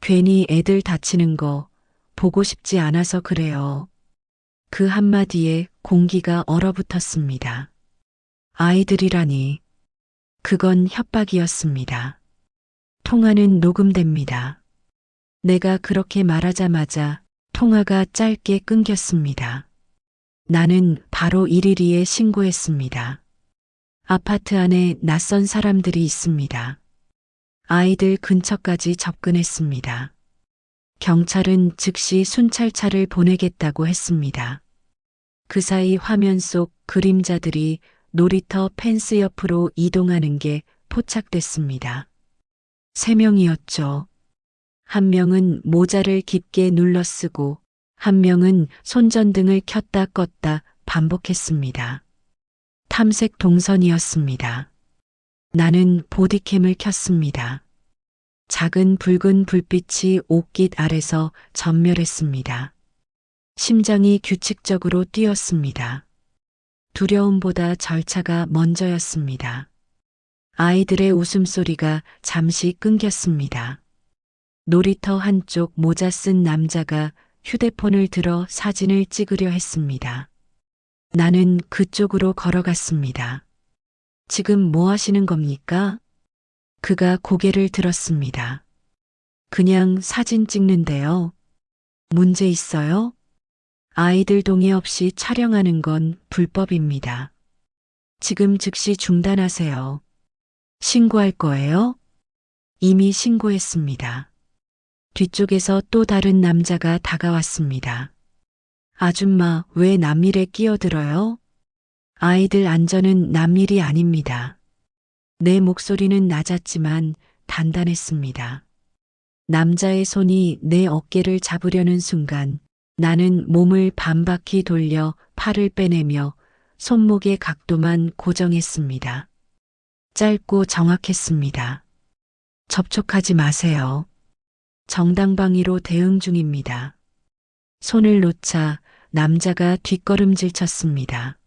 괜히 애들 다치는 거 보고 싶지 않아서 그래요. 그 한마디에 공기가 얼어붙었습니다. 아이들이라니. 그건 협박이었습니다. 통화는 녹음됩니다. 내가 그렇게 말하자마자 통화가 짧게 끊겼습니다. 나는 바로 112에 신고했습니다. 아파트 안에 낯선 사람들이 있습니다. 아이들 근처까지 접근했습니다. 경찰은 즉시 순찰차를 보내겠다고 했습니다. 그 사이 화면 속 그림자들이 놀이터 펜스 옆으로 이동하는 게 포착됐습니다. 3명이었죠. 한 명은 모자를 깊게 눌러 쓰고 한 명은 손전등을 켰다 껐다 반복했습니다. 탐색 동선이었습니다. 나는 보디캠을 켰습니다. 작은 붉은 불빛이 옷깃 아래서 전멸했습니다. 심장이 규칙적으로 뛰었습니다. 두려움보다 절차가 먼저였습니다. 아이들의 웃음소리가 잠시 끊겼습니다. 놀이터 한쪽 모자 쓴 남자가 휴대폰을 들어 사진을 찍으려 했습니다. 나는 그쪽으로 걸어갔습니다. 지금 뭐 하시는 겁니까? 그가 고개를 들었습니다. 그냥 사진 찍는데요. 문제 있어요? 아이들 동의 없이 촬영하는 건 불법입니다. 지금 즉시 중단하세요. 신고할 거예요? 이미 신고했습니다. 뒤쪽에서 또 다른 남자가 다가왔습니다. 아줌마, 왜 남일에 끼어들어요? 아이들 안전은 남일이 아닙니다. 내 목소리는 낮았지만 단단했습니다. 남자의 손이 내 어깨를 잡으려는 순간 나는 몸을 반바퀴 돌려 팔을 빼내며 손목의 각도만 고정했습니다. 짧고 정확했습니다. 접촉하지 마세요. 정당방위로 대응 중입니다. 손을 놓자 남자가 뒷걸음질 쳤습니다.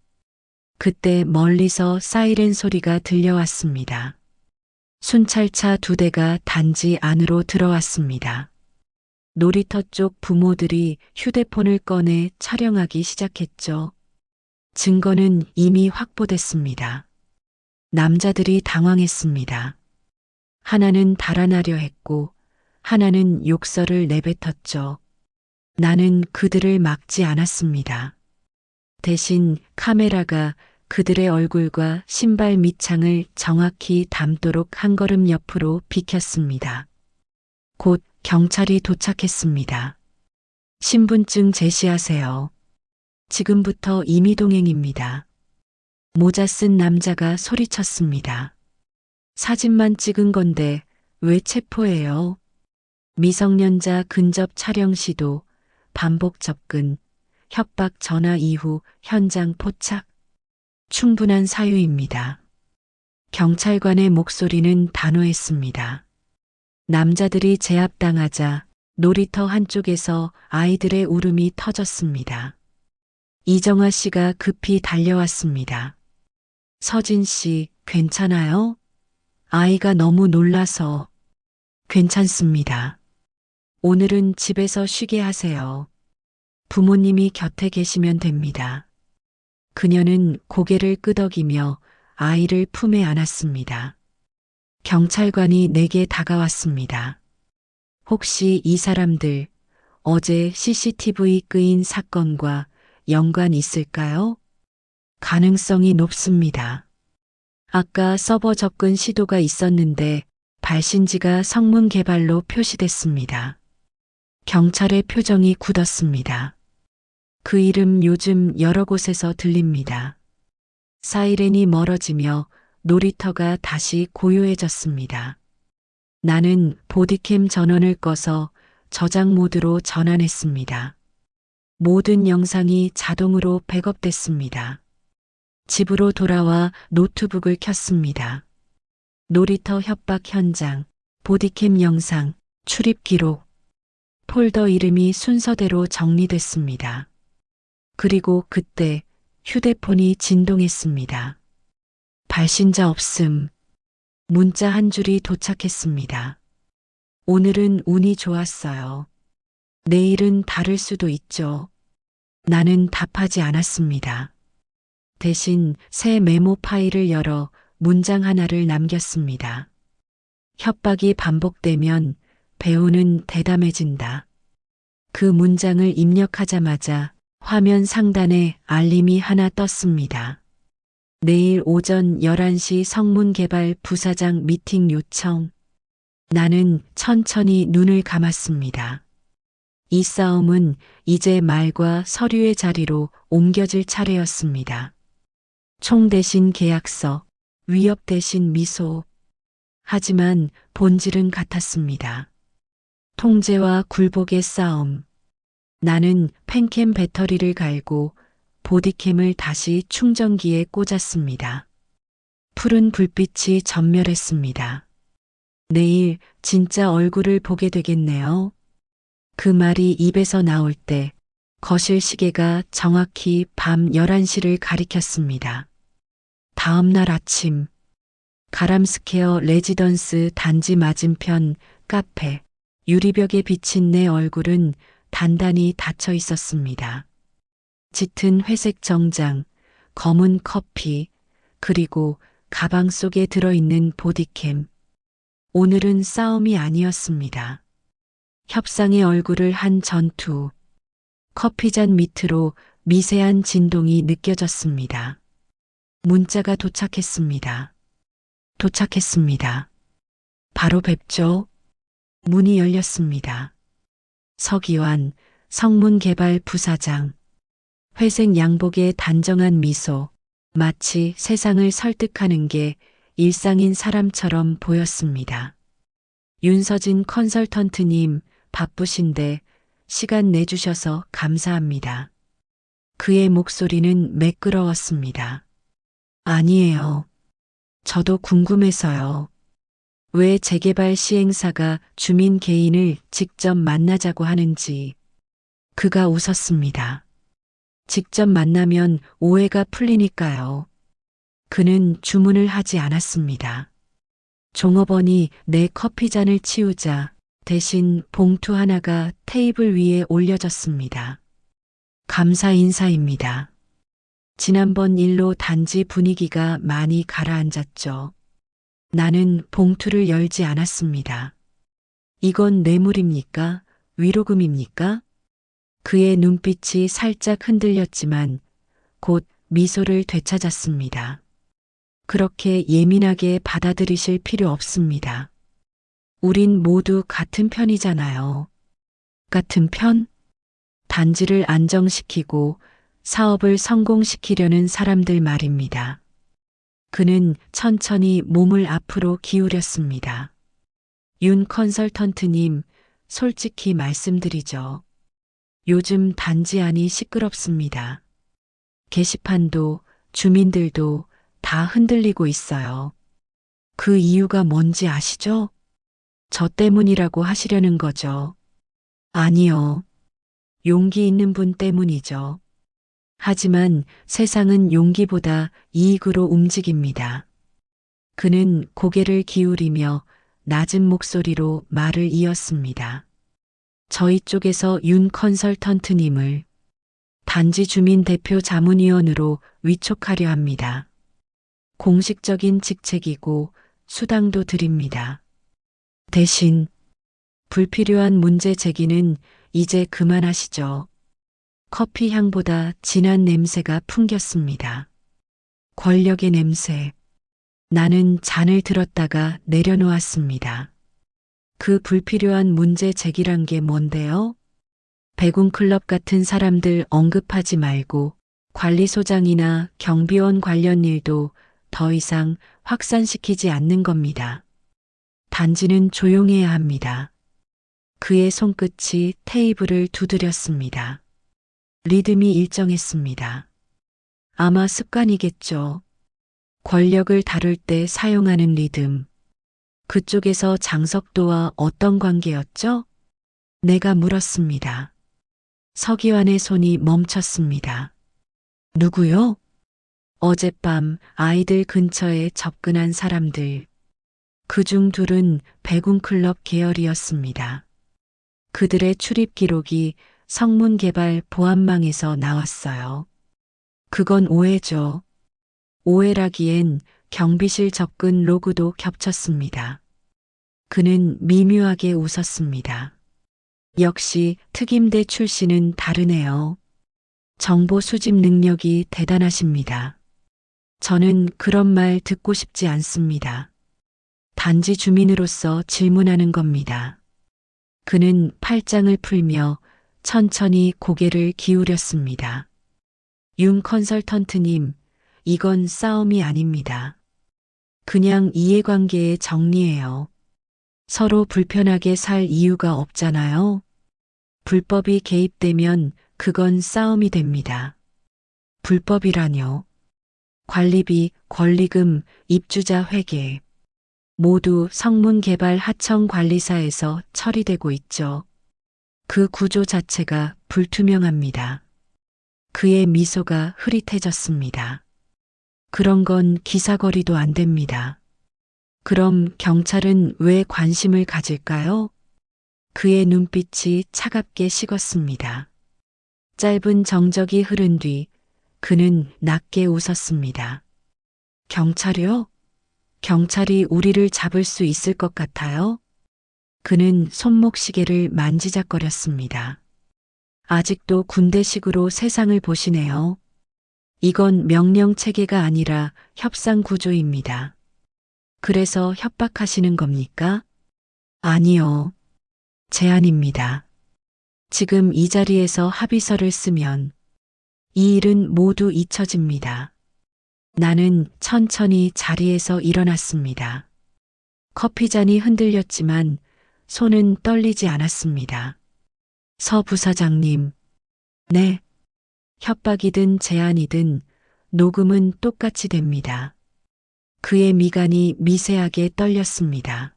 그때 멀리서 사이렌 소리가 들려왔습니다. 순찰차 2대가 단지 안으로 들어왔습니다. 놀이터 쪽 부모들이 휴대폰을 꺼내 촬영하기 시작했죠. 증거는 이미 확보됐습니다. 남자들이 당황했습니다. 하나는 달아나려 했고 하나는 욕설을 내뱉었죠. 나는 그들을 막지 않았습니다. 대신 카메라가 그들의 얼굴과 신발 밑창을 정확히 담도록 한 걸음 옆으로 비켰습니다. 곧 경찰이 도착했습니다. 신분증 제시하세요. 지금부터 임의동행입니다. 모자 쓴 남자가 소리쳤습니다. 사진만 찍은 건데 왜 체포해요? 미성년자 근접 촬영 시도, 반복 접근, 협박 전화 이후 현장 포착. 충분한 사유입니다. 경찰관의 목소리는 단호했습니다. 남자들이 제압당하자 놀이터 한쪽에서 아이들의 울음이 터졌습니다. 이정아 씨가 급히 달려왔습니다. 서진 씨, 괜찮아요? 아이가 너무 놀라서. 괜찮습니다. 오늘은 집에서 쉬게 하세요. 부모님이 곁에 계시면 됩니다. 그녀는 고개를 끄덕이며 아이를 품에 안았습니다. 경찰관이 내게 다가왔습니다. 혹시 이 사람들 어제 CCTV 끄인 사건과 연관 있을까요? 가능성이 높습니다. 아까 서버 접근 시도가 있었는데 발신지가 성문 개발로 표시됐습니다. 경찰의 표정이 굳었습니다. 그 이름 요즘 여러 곳에서 들립니다. 사이렌이 멀어지며 놀이터가 다시 고요해졌습니다. 나는 보디캠 전원을 꺼서 저장 모드로 전환했습니다. 모든 영상이 자동으로 백업됐습니다. 집으로 돌아와 노트북을 켰습니다. 놀이터 협박 현장, 보디캠 영상, 출입 기록. 폴더 이름이 순서대로 정리됐습니다. 그리고 그때 휴대폰이 진동했습니다. 발신자 없음. 문자 한 줄이 도착했습니다. 오늘은 운이 좋았어요. 내일은 다를 수도 있죠. 나는 답하지 않았습니다. 대신 새 메모 파일을 열어 문장 하나를 남겼습니다. 협박이 반복되면 배우는 대담해진다. 그 문장을 입력하자마자 화면 상단에 알림이 하나 떴습니다. 내일 오전 11시 성문개발 부사장 미팅 요청. 나는 천천히 눈을 감았습니다. 이 싸움은 이제 말과 서류의 자리로 옮겨질 차례였습니다. 총 대신 계약서, 위협 대신 미소. 하지만 본질은 같았습니다. 통제와 굴복의 싸움. 나는 펜캠 배터리를 갈고 보디캠을 다시 충전기에 꽂았습니다. 푸른 불빛이 전멸했습니다. 내일 진짜 얼굴을 보게 되겠네요. 그 말이 입에서 나올 때 거실 시계가 정확히 밤 11시를 가리켰습니다. 다음 날 아침, 가람스퀘어 레지던스 단지 맞은편 카페, 유리벽에 비친 내 얼굴은 단단히 닫혀 있었습니다. 짙은 회색 정장, 검은 커피, 그리고 가방 속에 들어있는 보디캠. 오늘은 싸움이 아니었습니다. 협상의 얼굴을 한 전투. 커피잔 밑으로 미세한 진동이 느껴졌습니다. 문자가 도착했습니다. 도착했습니다. 바로 뵙죠. 문이 열렸습니다. 서기환, 성문개발 부사장. 회색 양복에 단정한 미소. 마치 세상을 설득하는 게 일상인 사람처럼 보였습니다. 윤서진 컨설턴트님, 바쁘신데 시간 내주셔서 감사합니다. 그의 목소리는 매끄러웠습니다. 아니에요. 저도 궁금해서요. 왜 재개발 시행사가 주민 개인을 직접 만나자고 하는지. 그가 웃었습니다. 직접 만나면 오해가 풀리니까요. 그는 주문을 하지 않았습니다. 종업원이 내 커피잔을 치우자 대신 봉투 하나가 테이블 위에 올려졌습니다. 감사 인사입니다. 지난번 일로 단지 분위기가 많이 가라앉았죠. 나는 봉투를 열지 않았습니다. 이건 뇌물입니까? 위로금입니까? 그의 눈빛이 살짝 흔들렸지만 곧 미소를 되찾았습니다. 그렇게 예민하게 받아들이실 필요 없습니다. 우린 모두 같은 편이잖아요. 같은 편? 단지를 안정시키고 사업을 성공시키려는 사람들 말입니다. 그는 천천히 몸을 앞으로 기울였습니다. 윤 컨설턴트님, 솔직히 말씀드리죠. 요즘 단지 안이 시끄럽습니다. 게시판도 주민들도 다 흔들리고 있어요. 그 이유가 뭔지 아시죠? 저 때문이라고 하시려는 거죠. 아니요. 용기 있는 분 때문이죠. 하지만 세상은 용기보다 이익으로 움직입니다. 그는 고개를 기울이며 낮은 목소리로 말을 이었습니다. 저희 쪽에서 윤 컨설턴트님을 단지 주민 대표 자문위원으로 위촉하려 합니다. 공식적인 직책이고 수당도 드립니다. 대신 불필요한 문제 제기는 이제 그만하시죠. 커피 향보다 진한 냄새가 풍겼습니다. 권력의 냄새. 나는 잔을 들었다가 내려놓았습니다. 그 불필요한 문제 제기란 게 뭔데요? 배군클럽 같은 사람들 언급하지 말고 관리소장이나 경비원 관련 일도 더 이상 확산시키지 않는 겁니다. 단지는 조용해야 합니다. 그의 손끝이 테이블을 두드렸습니다. 리듬이 일정했습니다. 아마 습관이겠죠. 권력을 다룰 때 사용하는 리듬. 그쪽에서 장석도와 어떤 관계였죠? 내가 물었습니다. 서기환의 손이 멈췄습니다. 누구요? 어젯밤 아이들 근처에 접근한 사람들. 그중 둘은 배군클럽 계열이었습니다. 그들의 출입 기록이 성문개발 보안망에서 나왔어요. 그건 오해죠. 오해라기엔 경비실 접근 로그도 겹쳤습니다. 그는 미묘하게 웃었습니다. 역시 특임대 출신은 다르네요. 정보 수집 능력이 대단하십니다. 저는 그런 말 듣고 싶지 않습니다. 단지 주민으로서 질문하는 겁니다. 그는 팔짱을 풀며 천천히 고개를 기울였습니다. 윤 컨설턴트님, 이건 싸움이 아닙니다. 그냥 이해관계의 정리예요. 서로 불편하게 살 이유가 없잖아요. 불법이 개입되면 그건 싸움이 됩니다. 불법이라뇨. 관리비, 권리금, 입주자 회계. 모두 성문개발 하청관리사에서 처리되고 있죠. 그 구조 자체가 불투명합니다. 그의 미소가 흐릿해졌습니다. 그런 건 기사거리도 안 됩니다. 그럼 경찰은 왜 관심을 가질까요? 그의 눈빛이 차갑게 식었습니다. 짧은 정적이 흐른 뒤 그는 낮게 웃었습니다. 경찰이요? 경찰이 우리를 잡을 수 있을 것 같아요? 그는 손목시계를 만지작거렸습니다. 아직도 군대식으로 세상을 보시네요. 이건 명령 체계가 아니라 협상 구조입니다. 그래서 협박하시는 겁니까? 아니요. 제안입니다. 지금 이 자리에서 합의서를 쓰면 이 일은 모두 잊혀집니다. 나는 천천히 자리에서 일어났습니다. 커피잔이 흔들렸지만 손은 떨리지 않았습니다. 서 부사장님. 네. 협박이든 제안이든 녹음은 똑같이 됩니다. 그의 미간이 미세하게 떨렸습니다.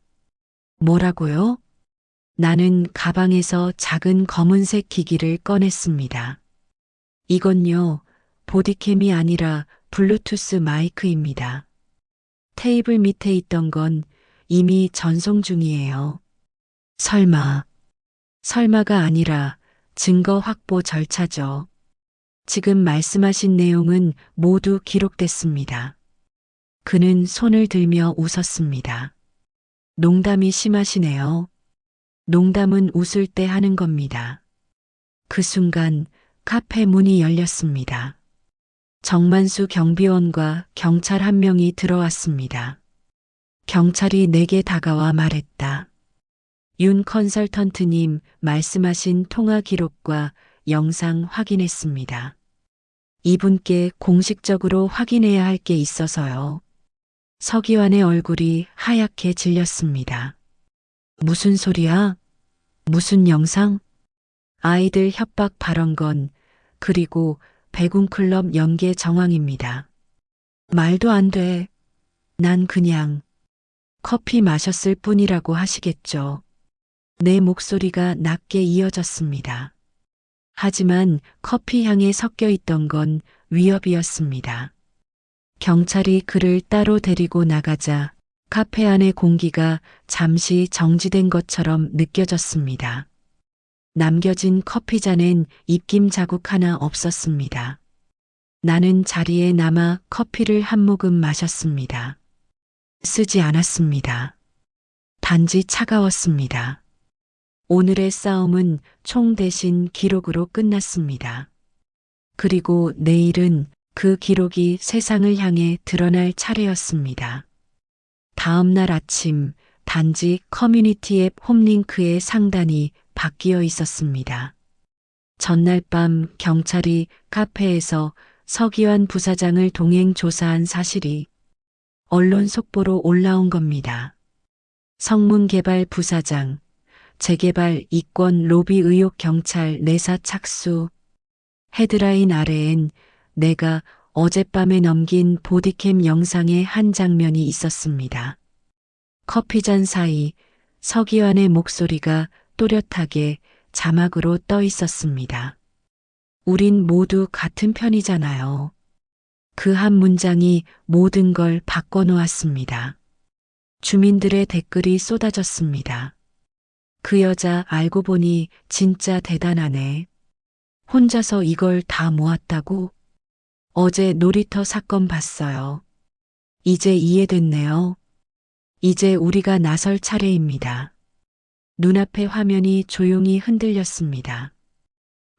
뭐라고요? 나는 가방에서 작은 검은색 기기를 꺼냈습니다. 이건요, 보디캠이 아니라 블루투스 마이크입니다. 테이블 밑에 있던 건 이미 전송 중이에요. 설마가 아니라 증거 확보 절차죠. 지금 말씀하신 내용은 모두 기록됐습니다. 그는 손을 들며 웃었습니다. 농담이 심하시네요. 농담은 웃을 때 하는 겁니다. 그 순간 카페 문이 열렸습니다. 정만수 경비원과 경찰 한 명이 들어왔습니다. 경찰이 내게 다가와 말했다. 윤 컨설턴트님 말씀하신 통화 기록과 영상 확인했습니다. 이분께 공식적으로 확인해야 할 게 있어서요. 서기환의 얼굴이 하얗게 질렸습니다. 무슨 소리야? 무슨 영상? 아이들 협박 발언건, 그리고 배군클럽 연계 정황입니다. 말도 안 돼. 난 그냥 커피 마셨을 뿐이라고 하시겠죠. 내 목소리가 낮게 이어졌습니다. 하지만 커피 향에 섞여 있던 건 위협이었습니다. 경찰이 그를 따로 데리고 나가자 카페 안의 공기가 잠시 정지된 것처럼 느껴졌습니다. 남겨진 커피잔엔 입김 자국 하나 없었습니다. 나는 자리에 남아 커피를 한 모금 마셨습니다. 쓰지 않았습니다. 단지 차가웠습니다. 오늘의 싸움은 총 대신 기록으로 끝났습니다. 그리고 내일은 그 기록이 세상을 향해 드러날 차례였습니다. 다음 날 아침 단지 커뮤니티 앱 홈링크의 상단이 바뀌어 있었습니다. 전날 밤 경찰이 카페에서 서기환 부사장을 동행 조사한 사실이 언론 속보로 올라온 겁니다. 성문개발 부사장, 재개발 이권 로비 의혹 경찰 내사 착수. 헤드라인 아래엔 내가 어젯밤에 넘긴 보디캠 영상의 한 장면이 있었습니다. 커피잔 사이 서기환의 목소리가 또렷하게 자막으로 떠 있었습니다. 우린 모두 같은 편이잖아요. 그 한 문장이 모든 걸 바꿔놓았습니다. 주민들의 댓글이 쏟아졌습니다. 그 여자 알고 보니 진짜 대단하네. 혼자서 이걸 다 모았다고? 어제 놀이터 사건 봤어요. 이제 이해됐네요. 이제 우리가 나설 차례입니다. 눈앞의 화면이 조용히 흔들렸습니다.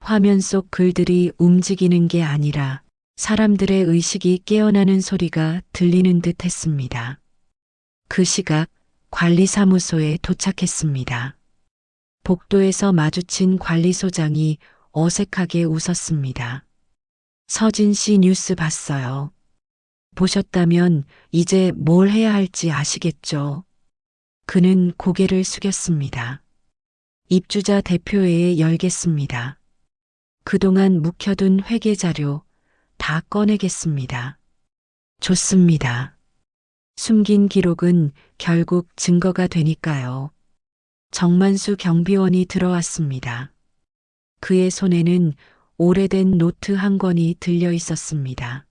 화면 속 글들이 움직이는 게 아니라 사람들의 의식이 깨어나는 소리가 들리는 듯 했습니다. 그 시각 관리사무소에 도착했습니다. 복도에서 마주친 관리소장이 어색하게 웃었습니다. 서진 씨 뉴스 봤어요. 보셨다면 이제 뭘 해야 할지 아시겠죠? 그는 고개를 숙였습니다. 입주자 대표회에 열겠습니다. 그동안 묵혀둔 회계 자료 다 꺼내겠습니다. 좋습니다. 숨긴 기록은 결국 증거가 되니까요. 정만수 경비원이 들어왔습니다. 그의 손에는 오래된 노트 한 권이 들려 있었습니다.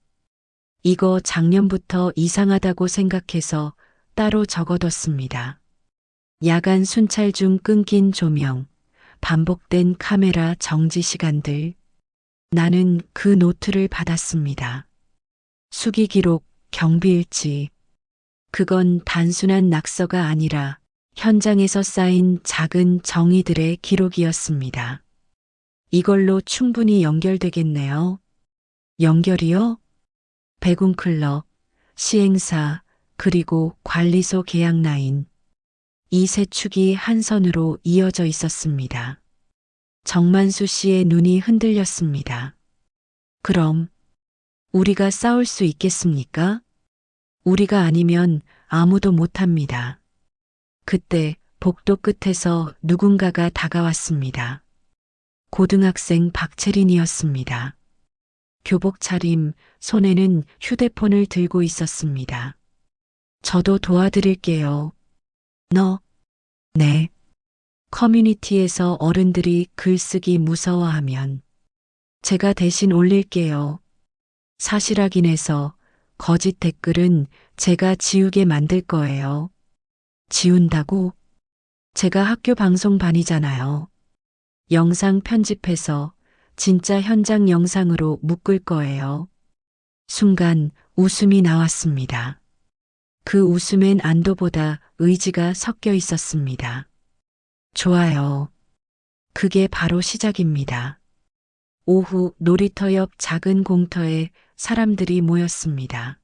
이거 작년부터 이상하다고 생각해서 따로 적어뒀습니다. 야간 순찰 중 끊긴 조명, 반복된 카메라 정지 시간들. 나는 그 노트를 받았습니다. 수기 기록, 경비일지. 그건 단순한 낙서가 아니라 현장에서 쌓인 작은 정의들의 기록이었습니다. 이걸로 충분히 연결되겠네요. 연결이요? 배군클럽, 시행사, 그리고 관리소 계약 라인. 이 세 축이 한 선으로 이어져 있었습니다. 정만수 씨의 눈이 흔들렸습니다. 그럼 우리가 싸울 수 있겠습니까? 우리가 아니면 아무도 못합니다. 그때 복도 끝에서 누군가가 다가왔습니다. 고등학생 박채린이었습니다. 교복 차림, 손에는 휴대폰을 들고 있었습니다. 저도 도와드릴게요. 너? 네. 커뮤니티에서 어른들이 글쓰기 무서워하면 제가 대신 올릴게요. 사실 확인해서 거짓 댓글은 제가 지우게 만들 거예요. 지운다고? 제가 학교 방송반이잖아요. 영상 편집해서 진짜 현장 영상으로 묶을 거예요. 순간 웃음이 나왔습니다. 그 웃음엔 안도보다 의지가 섞여 있었습니다. 좋아요. 그게 바로 시작입니다. 오후 놀이터 옆 작은 공터에 사람들이 모였습니다.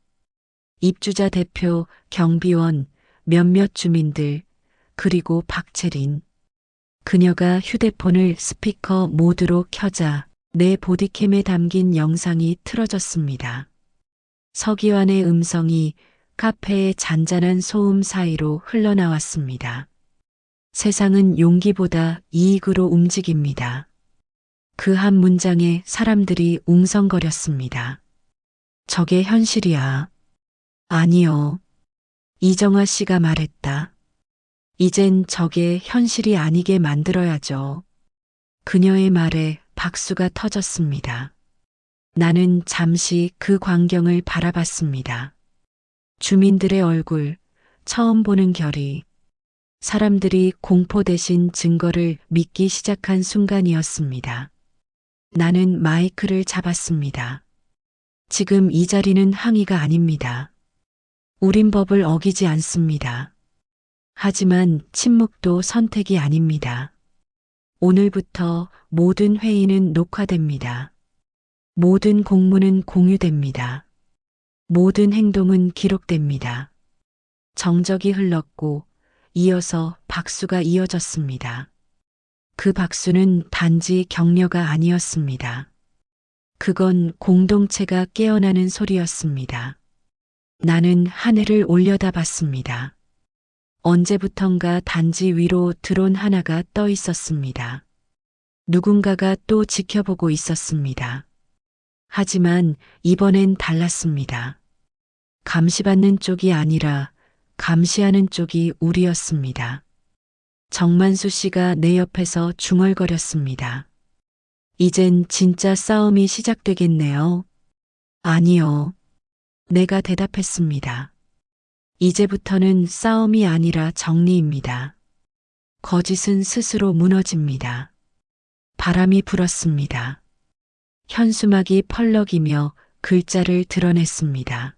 입주자 대표, 경비원, 몇몇 주민들, 그리고 박채린. 그녀가 휴대폰을 스피커 모드로 켜자 내 보디캠에 담긴 영상이 틀어졌습니다. 서기환의 음성이 카페의 잔잔한 소음 사이로 흘러나왔습니다. 세상은 용기보다 이익으로 움직입니다. 그 한 문장에 사람들이 웅성거렸습니다. 저게 현실이야. 아니요. 이정아 씨가 말했다. 이젠 저게 현실이 아니게 만들어야죠. 그녀의 말에 박수가 터졌습니다. 나는 잠시 그 광경을 바라봤습니다. 주민들의 얼굴, 처음 보는 결이, 사람들이 공포 대신 증거를 믿기 시작한 순간이었습니다. 나는 마이크를 잡았습니다. 지금 이 자리는 항의가 아닙니다. 우린 법을 어기지 않습니다. 하지만 침묵도 선택이 아닙니다. 오늘부터 모든 회의는 녹화됩니다. 모든 공문은 공유됩니다. 모든 행동은 기록됩니다. 정적이 흘렀고 이어서 박수가 이어졌습니다. 그 박수는 단지 격려가 아니었습니다. 그건 공동체가 깨어나는 소리였습니다. 나는 하늘을 올려다봤습니다. 언제부턴가 단지 위로 드론 하나가 떠 있었습니다. 누군가가 또 지켜보고 있었습니다. 하지만 이번엔 달랐습니다. 감시받는 쪽이 아니라 감시하는 쪽이 우리였습니다. 정만수 씨가 내 옆에서 중얼거렸습니다. 이젠 진짜 싸움이 시작되겠네요. 아니요. 내가 대답했습니다. 이제부터는 싸움이 아니라 정리입니다. 거짓은 스스로 무너집니다. 바람이 불었습니다. 현수막이 펄럭이며 글자를 드러냈습니다.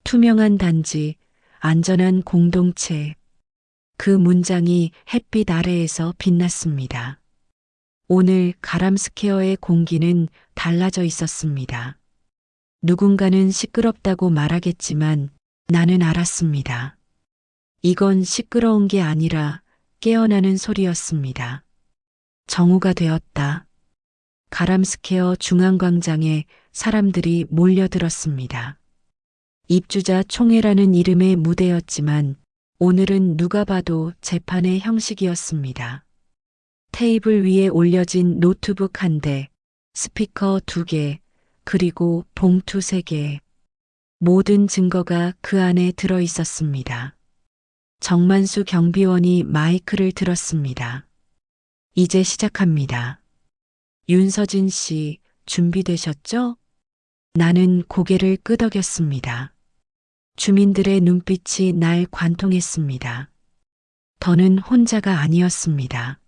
투명한 단지, 안전한 공동체. 그 문장이 햇빛 아래에서 빛났습니다. 오늘 가람스퀘어의 공기는 달라져 있었습니다. 누군가는 시끄럽다고 말하겠지만 나는 알았습니다. 이건 시끄러운 게 아니라 깨어나는 소리였습니다. 정오가 되었다. 가람스퀘어 중앙광장에 사람들이 몰려들었습니다. 입주자 총회라는 이름의 무대였지만 오늘은 누가 봐도 재판의 형식이었습니다. 테이블 위에 올려진 노트북 1대, 스피커 2개, 그리고 봉투 3개. 모든 증거가 그 안에 들어 있었습니다. 정만수 경비원이 마이크를 들었습니다. 이제 시작합니다. 윤서진 씨, 준비되셨죠? 나는 고개를 끄덕였습니다. 주민들의 눈빛이 날 관통했습니다. 더는 혼자가 아니었습니다.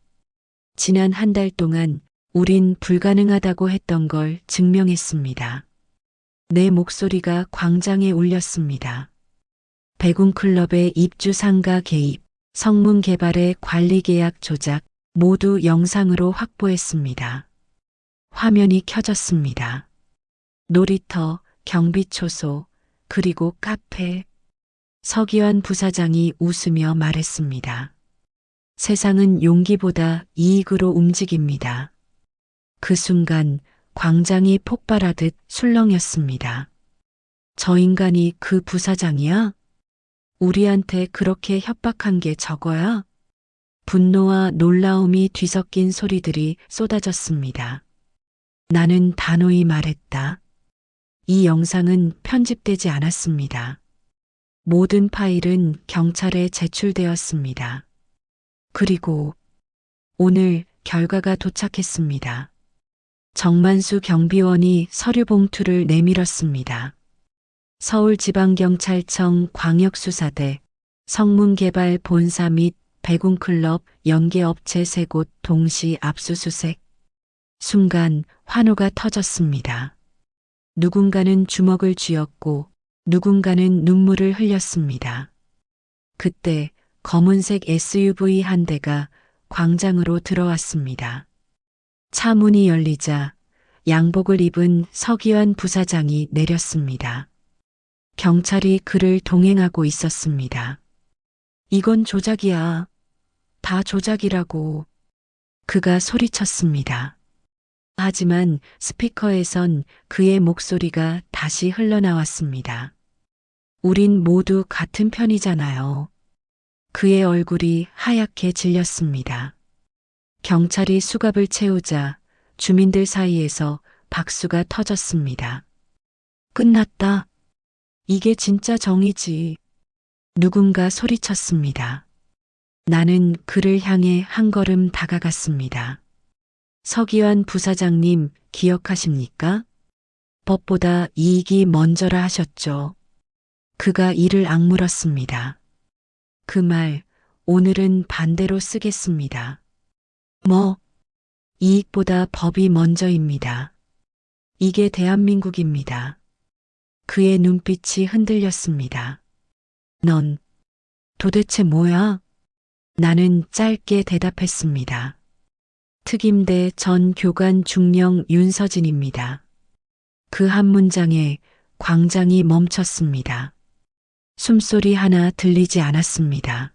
지난 한 달 동안 우린 불가능하다고 했던 걸 증명했습니다. 내 목소리가 광장에 울렸습니다. 백운클럽의 입주 상가 개입, 성문 개발의 관리 계약 조작, 모두 영상으로 확보했습니다. 화면이 켜졌습니다. 놀이터, 경비초소, 그리고 카페. 서기환 부사장이 웃으며 말했습니다. 세상은 용기보다 이익으로 움직입니다. 그 순간 광장이 폭발하듯 술렁였습니다. 저 인간이 그 부사장이야? 우리한테 그렇게 협박한 게 저거야? 분노와 놀라움이 뒤섞인 소리들이 쏟아졌습니다. 나는 단호히 말했다. 이 영상은 편집되지 않았습니다. 모든 파일은 경찰에 제출되었습니다. 그리고 오늘 결과가 도착했습니다. 정만수 경비원이 서류 봉투를 내밀었습니다. 서울지방경찰청 광역수사대, 성문개발 본사 및 백운클럽 연계업체 3곳 동시 압수수색. 순간 환호가 터졌습니다. 누군가는 주먹을 쥐었고 누군가는 눈물을 흘렸습니다. 그때 검은색 SUV 한 대가 광장으로 들어왔습니다. 차 문이 열리자 양복을 입은 서기환 부사장이 내렸습니다. 경찰이 그를 동행하고 있었습니다. 이건 조작이야. 다 조작이라고. 그가 소리쳤습니다. 하지만 스피커에선 그의 목소리가 다시 흘러나왔습니다. 우린 모두 같은 편이잖아요. 그의 얼굴이 하얗게 질렸습니다. 경찰이 수갑을 채우자 주민들 사이에서 박수가 터졌습니다. 끝났다. 이게 진짜 정의지. 누군가 소리쳤습니다. 나는 그를 향해 한 걸음 다가갔습니다. 서기환 부사장님 기억하십니까? 법보다 이익이 먼저라 하셨죠. 그가 이를 악물었습니다. 그 말 오늘은 반대로 쓰겠습니다. 뭐? 이익보다 법이 먼저입니다. 이게 대한민국입니다. 그의 눈빛이 흔들렸습니다. 넌 도대체 뭐야? 나는 짧게 대답했습니다. 특임대 전 교관 중령 윤서진입니다. 그 한 문장에 광장이 멈췄습니다. 숨소리 하나 들리지 않았습니다.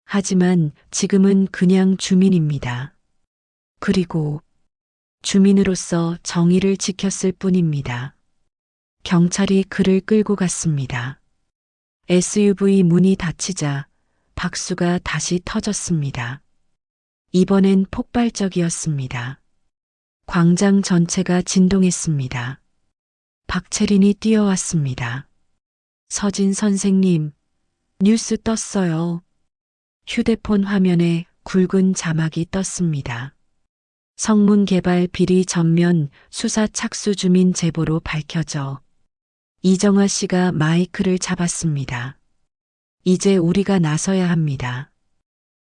하지만 지금은 그냥 주민입니다. 그리고 주민으로서 정의를 지켰을 뿐입니다. 경찰이 그를 끌고 갔습니다. SUV 문이 닫히자 박수가 다시 터졌습니다. 이번엔 폭발적이었습니다. 광장 전체가 진동했습니다. 박채린이 뛰어왔습니다. 서진 선생님, 뉴스 떴어요. 휴대폰 화면에 굵은 자막이 떴습니다. 성문 개발 비리 전면 수사 착수 주민 제보로 밝혀져. 이정화 씨가 마이크를 잡았습니다. 이제 우리가 나서야 합니다.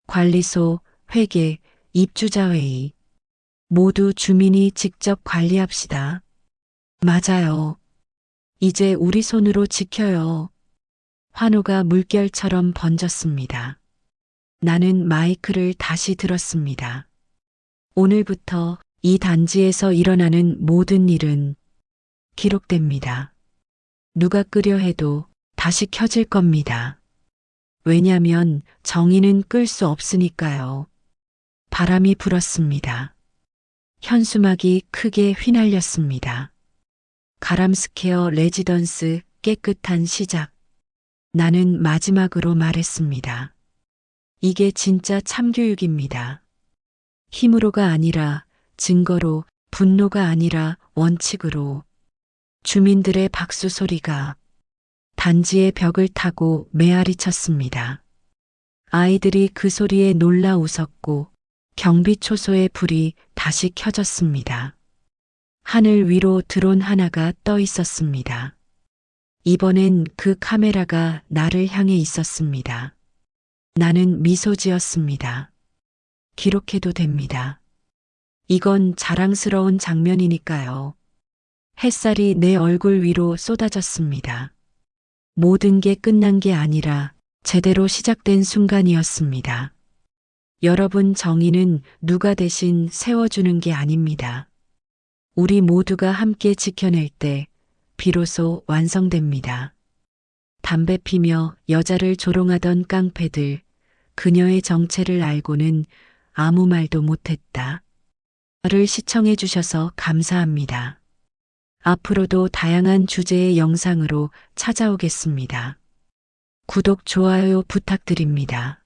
관리소, 회계, 입주자회의. 모두 주민이 직접 관리합시다. 맞아요. 이제 우리 손으로 지켜요. 환호가 물결처럼 번졌습니다. 나는 마이크를 다시 들었습니다. 오늘부터 이 단지에서 일어나는 모든 일은 기록됩니다. 누가 끄려 해도 다시 켜질 겁니다. 왜냐면 정의는 끌 수 없으니까요. 바람이 불었습니다. 현수막이 크게 휘날렸습니다. 가람스퀘어 레지던스 깨끗한 시작. 나는 마지막으로 말했습니다. 이게 진짜 참교육입니다. 힘으로가 아니라 증거로, 분노가 아니라 원칙으로. 주민들의 박수 소리가 단지의 벽을 타고 메아리 쳤습니다. 아이들이 그 소리에 놀라 웃었고 경비 초소의 불이 다시 켜졌습니다. 하늘 위로 드론 하나가 떠 있었습니다. 이번엔 그 카메라가 나를 향해 있었습니다. 나는 미소 지었습니다. 기록해도 됩니다. 이건 자랑스러운 장면이니까요. 햇살이 내 얼굴 위로 쏟아졌습니다. 모든 게 끝난 게 아니라 제대로 시작된 순간이었습니다. 여러분, 정의는 누가 대신 세워주는 게 아닙니다. 우리 모두가 함께 지켜낼 때 비로소 완성됩니다. 담배 피며 여자를 조롱하던 깡패들, 그녀의 정체를 알고는 아무 말도 못했다. 를 시청해 주셔서 감사합니다. 앞으로도 다양한 주제의 영상으로 찾아오겠습니다. 구독, 좋아요 부탁드립니다.